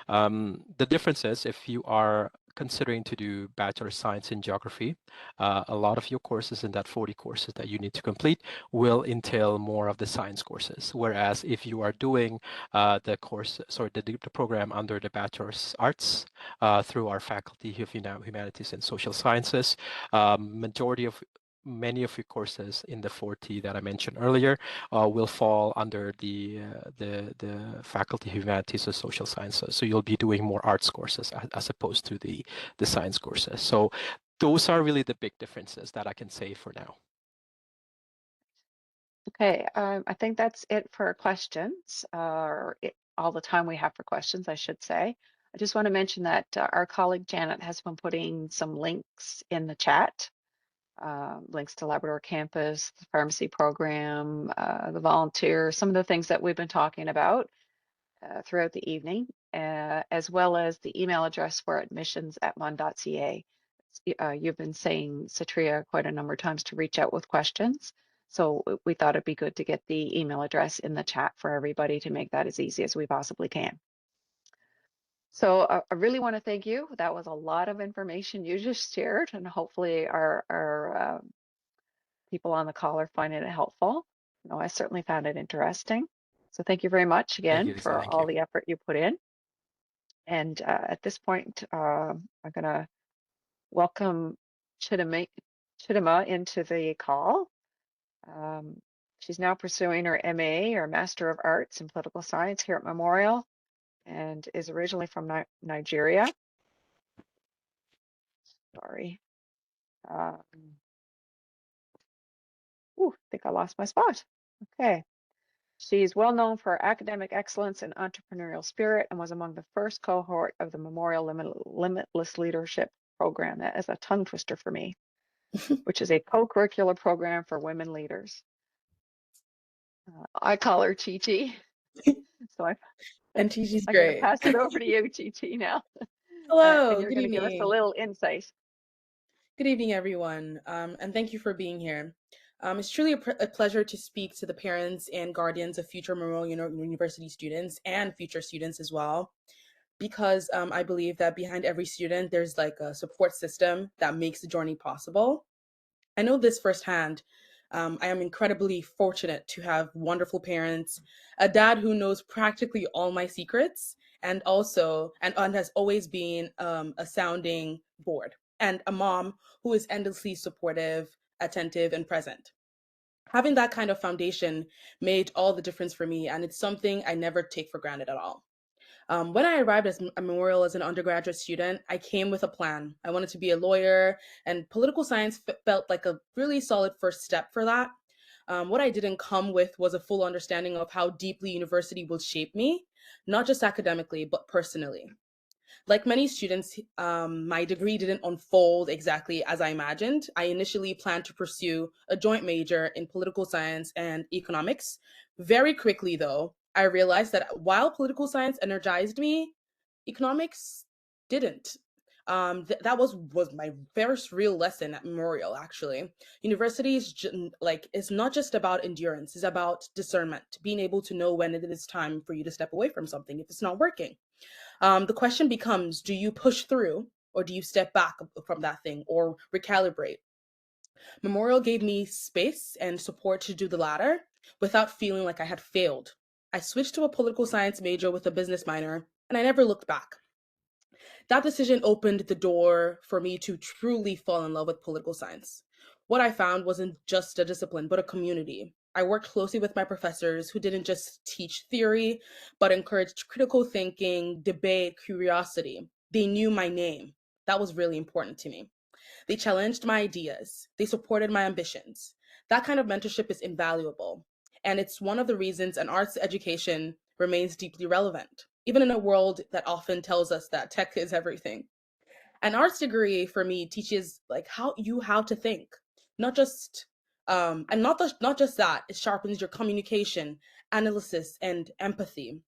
The difference is if you are considering to do Bachelor of Science in Geography, a lot of your courses in that 40 courses that you need to complete will entail more of the science courses. Whereas if you are doing the program under the Bachelor of Arts through our Faculty of Humanities and Social Sciences, many of your courses in the 40 that I mentioned earlier will fall under the Faculty of Humanities or Social Sciences. So you'll be doing more arts courses as opposed to the science courses. So those are really the big differences that I can say for now. Okay, I think that's it for questions, all the time we have for questions, I should say. I just want to mention that our colleague Janet has been putting some links in the chat, links to Labrador campus, the pharmacy program, the volunteer, some of the things that we've been talking about throughout the evening, as well as the email address for admissions@mon.ca. You've been saying, Satria, quite a number of times to reach out with questions. So we thought it'd be good to get the email address in the chat for everybody to make that as easy as we possibly can. So I really want to thank you. That was a lot of information you just shared, and hopefully our people on the call are finding it helpful. No, I certainly found it interesting. So thank you very much Thank you, again Lisa. for Thank you. all the effort you put in. And at this point, I'm going to welcome Chidinma into the call. She's now pursuing her MA or Master of Arts in Political Science here at Memorial and is originally from Nigeria. Sorry. I think I lost my spot. Okay. She's well known for her academic excellence and entrepreneurial spirit and was among the first cohort of the Memorial Limitless Leadership Program. That is a tongue twister for me, which is a co-curricular program for women leaders. I call her Chi Chi. So And Chi-Chi's I'm going to great. pass it over to you, Chi Chi, now. Hello, And you're good going to give us a evening. little insight. Good evening, everyone, and thank you for being here. It's truly a pleasure to speak to the parents and guardians of future Memorial University students and future students as well, because I believe that behind every student, there's like a support system that makes the journey possible. I know this firsthand. I am incredibly fortunate to have wonderful parents, a dad who knows practically all my secrets, and has always been a sounding board, and a mom who is endlessly supportive, attentive, and present. Having that kind of foundation made all the difference for me, and it's something I never take for granted at all. When I arrived as a Memorial as an undergraduate student, I came with a plan. I wanted to be a lawyer, and political science felt like a really solid first step for that. What I didn't come with was a full understanding of how deeply university will shape me, not just academically, but personally. Like many students, my degree didn't unfold exactly as I imagined. I initially planned to pursue a joint major in political science and economics. Very quickly, though, I realized that while political science energized me, economics didn't. That was my first real lesson at Memorial. Actually, university is it's not just about endurance; it's about discernment, being able to know when it is time for you to step away from something if it's not working. The question becomes, do you push through or do you step back from that thing or recalibrate? Memorial gave me space and support to do the latter without feeling like I had failed. I switched to a political science major with a business minor, and I never looked back. That decision opened the door for me to truly fall in love with political science. What I found wasn't just a discipline, but a community. I worked closely with my professors who didn't just teach theory, but encouraged critical thinking, debate, curiosity. They knew my name. That was really important to me. They challenged my ideas. They supported my ambitions. That kind of mentorship is invaluable. And it's one of the reasons an arts education remains deeply relevant, even in a world that often tells us that tech is everything. An arts degree for me teaches like how to think, not just and not just that, it sharpens your communication, analysis, and empathy.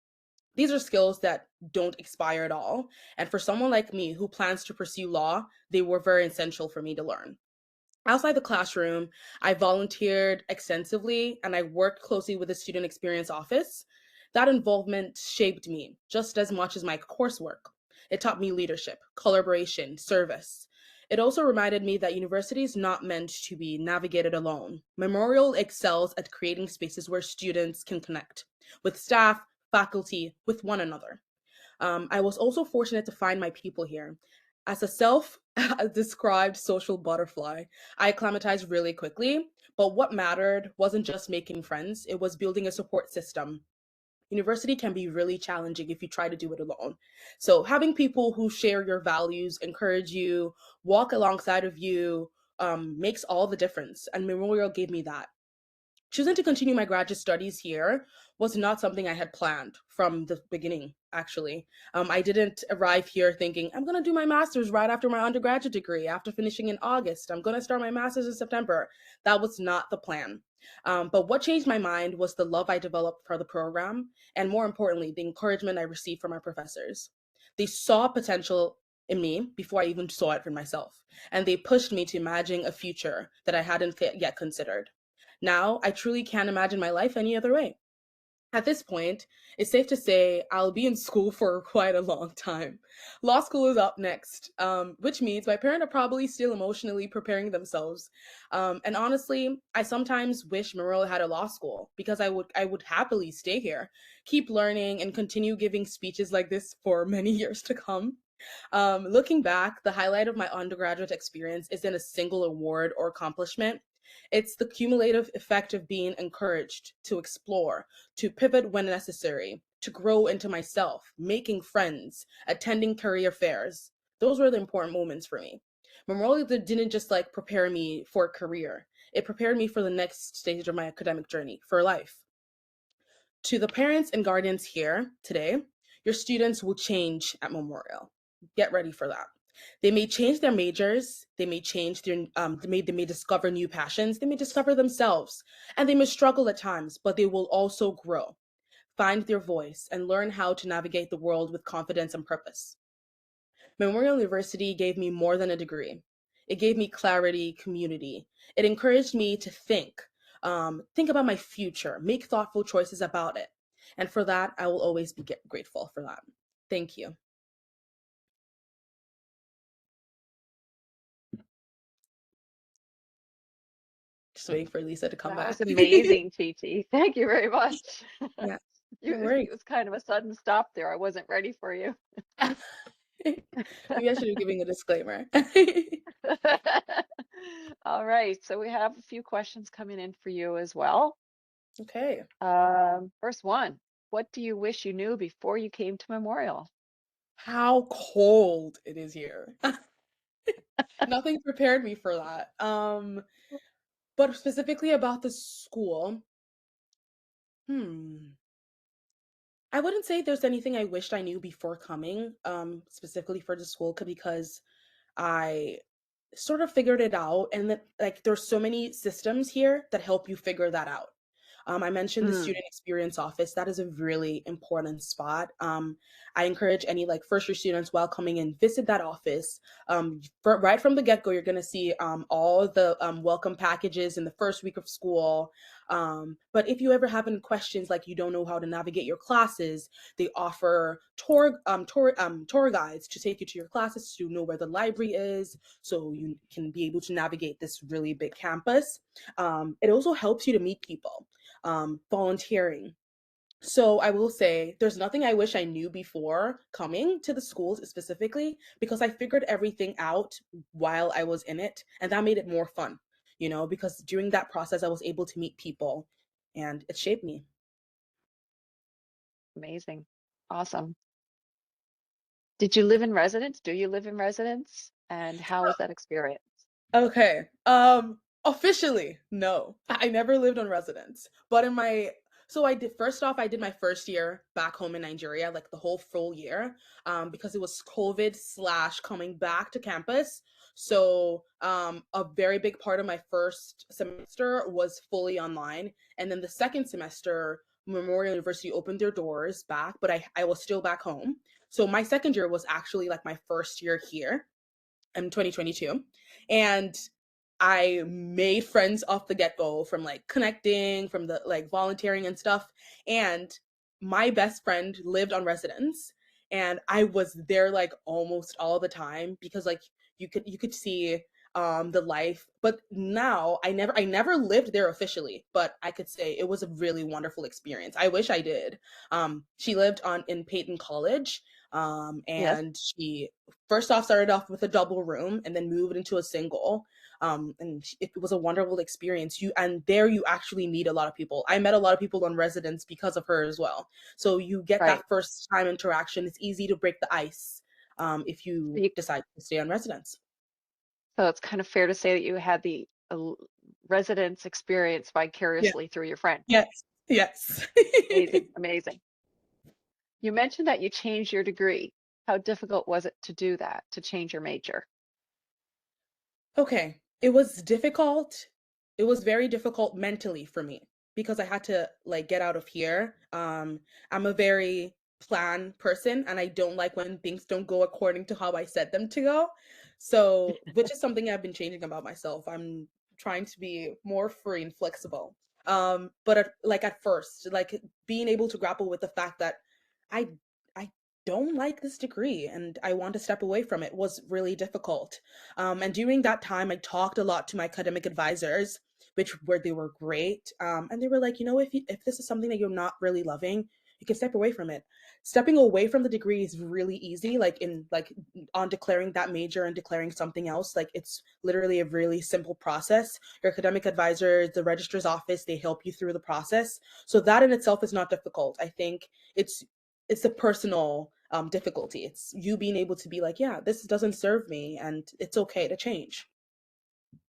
These are skills that don't expire at all. And for someone like me who plans to pursue law, they were very essential for me to learn. Outside the classroom, I volunteered extensively and I worked closely with the Student Experience Office. That involvement shaped me just as much as my coursework. It taught me leadership, collaboration, service. It also reminded me that university is not meant to be navigated alone. Memorial excels at creating spaces where students can connect with staff, faculty, with one another. I was also fortunate to find my people here. As a self described social butterfly, I acclimatized really quickly, but what mattered wasn't just making friends, it was building a support system. University can be really challenging if you try to do it alone. So, having people who share your values, encourage you, walk alongside of you, makes all the difference. And Memorial gave me that. Choosing to continue my graduate studies here was not something I had planned from the beginning, actually. I didn't arrive here thinking, I'm going to do my master's right after my undergraduate degree, after finishing in August. I'm going to start my master's in September. That was not the plan. But what changed my mind was the love I developed for the program, and more importantly, the encouragement I received from my professors. They saw potential in me before I even saw it for myself, and they pushed me to imagine a future that I hadn't yet considered. Now, I truly can't imagine my life any other way. At this point, it's safe to say I'll be in school for quite a long time. Law school is up next, which means my parents are probably still emotionally preparing themselves. And honestly, I sometimes wish Memorial had a law school because I would happily stay here, keep learning, and continue giving speeches like this for many years to come. Looking back, the highlight of my undergraduate experience isn't a single award or accomplishment. It's the cumulative effect of being encouraged to explore, to pivot when necessary, to grow into myself, making friends, attending career fairs. Those were the important moments for me. Memorial didn't just like prepare me for a career. It prepared me for the next stage of my academic journey, for life. To the parents and guardians here today, your students will change at Memorial. Get ready for that. They may change their majors, they may change their they may discover new passions, they may discover themselves, and they may struggle at times, but they will also grow, find their voice, and learn how to navigate the world with confidence and purpose. Memorial University gave me more than a degree. It gave me clarity, community. It encouraged me to think about my future, make thoughtful choices about it. And for that, I will always be grateful for that. Thank you. Just waiting for Lisa to come That was back. amazing, TT. Thank you very much. Yeah, You, no it worries. was kind of a sudden stop there. I wasn't ready for you. Maybe I should be giving a disclaimer. All right, so we have a few questions coming in for you as well. Okay. First one, what do you wish you knew before you came to Memorial? How cold it is here. Nothing prepared me for that. But specifically about the school, hmm. I wouldn't say there's anything I wished I knew before coming, specifically for the school, because I sort of figured it out, and that like there's so many systems here that help you figure that out. I mentioned the Mm, student experience office. That is a really important spot. I encourage any like first year students while coming in, visit that office. Right from the get go, you're going to see all the welcome packages in the first week of school. But if you ever have any questions, like you don't know how to navigate your classes, they offer tour guides to take you to your classes, to know where the library is, so you can be able to navigate this really big campus. It also helps you to meet people, volunteering. So I will say there's nothing I wish I knew before coming to the schools specifically, because I figured everything out while I was in it, and that made it more fun, because during that process I was able to meet people and it shaped me. amazing. Awesome. Did you live in residence? Do you live in residence? And how was that experience? Okay. Officially, no. I never lived on residence. But I did my first year back home in Nigeria, like the whole full year, because it was COVID slash coming back to campus. So a very big part of my first semester was fully online. And then the second semester Memorial University opened their doors back, but I was still back home. So my second year was actually like my first year here in 2022. And I made friends off the get-go from like connecting, from the like volunteering and stuff. And my best friend lived on residence, and I was there like almost all the time because like you could see the life. But now I never lived there officially, but I could say it was a really wonderful experience. I wish I did. She lived on in Peyton College, Yes. and she first off started off with a double room and then moved into a single. And it was a wonderful experience. You actually meet a lot of people. I met a lot of people on residence because of her as well. So you get Right. that first time interaction. It's easy to break the ice if So you decide to stay on residence. it's kind of fair to say that you had the residence experience Yeah. vicariously through your friend. Yes. Yes. Amazing, amazing. You mentioned that you changed your degree. How difficult was it to do that, to change your major? Okay. It was difficult. It was very difficult mentally for me because I had to like get out of here. I'm a very plan person, and I don't like when things don't go according to how I set them to go. So, which is something I've been changing about myself. I'm trying to be more free and flexible. But at first, like being able to grapple with the fact that I I don't like this degree and I want to step away from it was really difficult. And during that time, I talked a lot to my academic advisors, they were great. And they were like, if this is something that you're not really loving, you can step away from it. Stepping away from the degree is really easy. Like on declaring that major and declaring something else, like it's literally a really simple process. Your academic advisor, the registrar's office, they help you through the process. So that in itself is not difficult. I think it's a personal difficulty. It's you being able to be like, yeah, this doesn't serve me, and it's okay to change.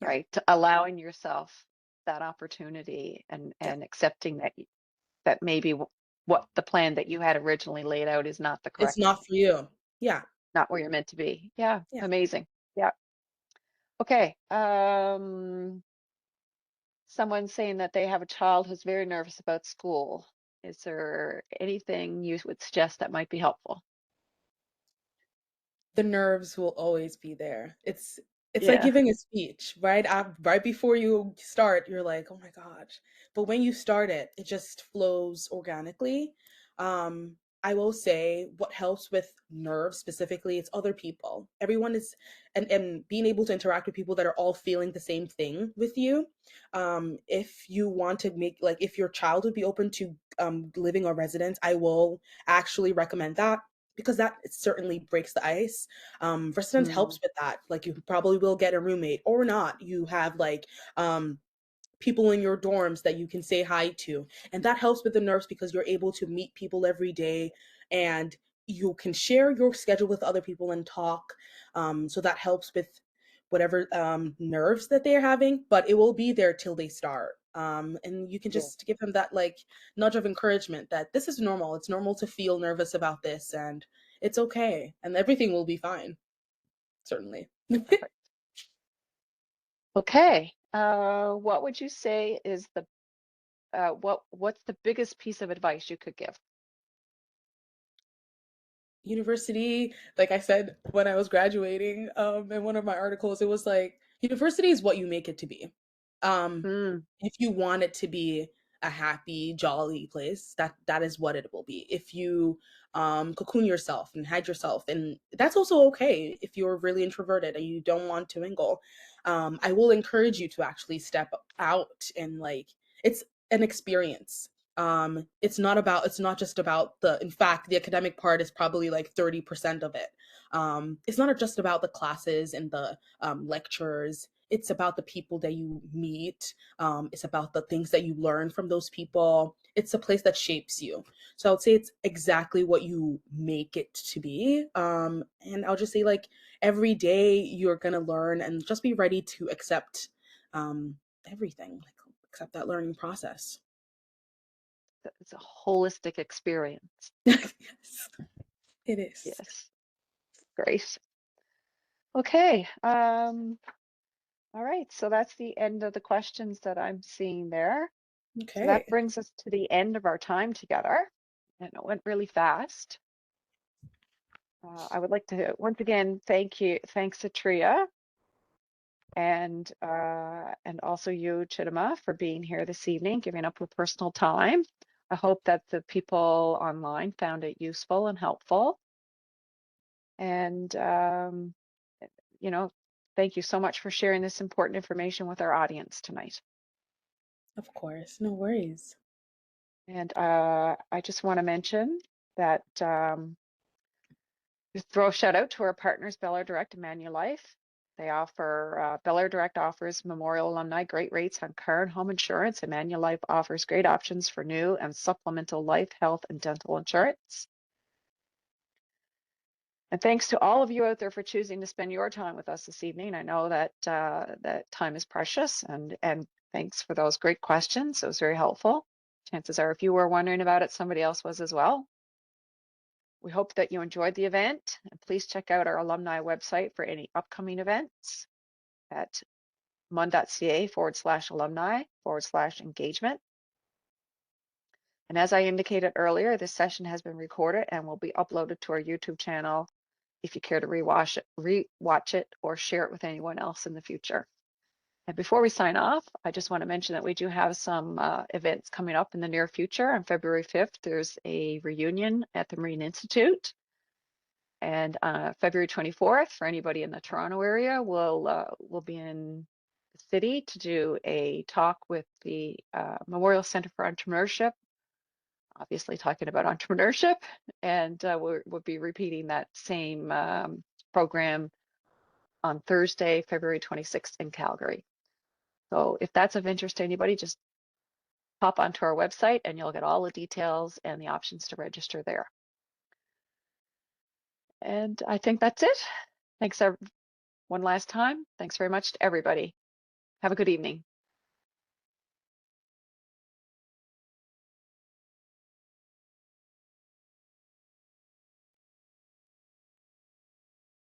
Yeah, Right? To allowing yourself that opportunity and yeah, accepting that maybe what the plan that you had originally laid out is not the it's correct one, not for you. Yeah, not where you're meant to be. Yeah, yeah. amazing. Yeah. Okay. Someone saying that they have a child who's very nervous about school. Is there anything you would suggest that might be helpful? The nerves will always be there. It's like Yeah. giving a speech, right before you start, you're like, "Oh my gosh." But when you start it, it just flows organically. I will say what helps with nerves specifically, it's other people. Everyone is and being able to interact with people that are all feeling the same thing with you. If you want to make like if your child would be open to living on residence, I will actually recommend that because that certainly breaks the ice. Residence Mm, helps with that. Like you probably will get a roommate or not. You have like people in your dorms that you can say hi to. And that helps with the nerves because you're able to meet people every day and you can share your schedule with other people and talk. So that helps with whatever nerves that they're having, but it will be there till they start. And you can yeah. just give them that like nudge of encouragement that this is normal. It's normal to feel nervous about this and it's okay and everything will be fine. Certainly. Perfect. Okay. What would you say is the what's the biggest piece of advice you could give? University, like I said when I was graduating, in one of my articles, it was like university is what you make it to be. Mm, If you want it to be a happy, jolly place, that is what it will be. If you cocoon yourself and hide yourself, and that's also okay if you're really introverted and you don't want to mingle. I will encourage you to actually step out and like it's an experience. It's not just about the in fact the academic part is probably like 30% of it. It's not just about the classes and the lectures. It's about the people that you meet. It's about the things that you learn from those people. It's a place that shapes you. So I would say it's exactly what you make it to be. And I'll just say like every day you're gonna learn and just be ready to accept everything, like accept that learning process. it's a holistic experience. Yes, it is. Yes. Great. Okay. All right. So that's the end of the questions that I'm seeing there. So that Okay. brings us to the end of our time together, and it went really fast. I would like to once again thanks to Tria and also you, Chidinma, for being here this evening, giving up your personal time. I hope that the people online found it useful and helpful. And you know, thank you so much for sharing this important information with our audience tonight. Of course, no worries. And I just want to mention that just throw a shout out to our partners, Bel Air Direct and Manulife. They offer, Bel Air Direct offers Memorial alumni great rates on car and home insurance, and Manulife offers great options for new and supplemental life, health, and dental insurance. And thanks to all of you out there for choosing to spend your time with us this evening. I know that that time is precious, and thanks for those great questions. It was very helpful. Chances are, if you were wondering about it, somebody else was as well. We hope that you enjoyed the event, and please check out our alumni website for any upcoming events at mun.ca/alumni/engagement. And as I indicated earlier, this session has been recorded and will be uploaded to our YouTube channel if you care to rewatch it or share it with anyone else in the future. And before we sign off, I just want to mention that we do have some events coming up in the near future. On February 5th, there's a reunion at the Marine Institute. And February 24th, for anybody in the Toronto area, we'll be in the city to do a talk with the Memorial Centre for Entrepreneurship, obviously talking about entrepreneurship, and we'll be repeating that same program on Thursday, February 26th in Calgary. So if that's of interest to anybody, just pop onto our website and you'll get all the details and the options to register there. And I think that's it. Thanks one last time. Thanks very much to everybody. Have a good evening.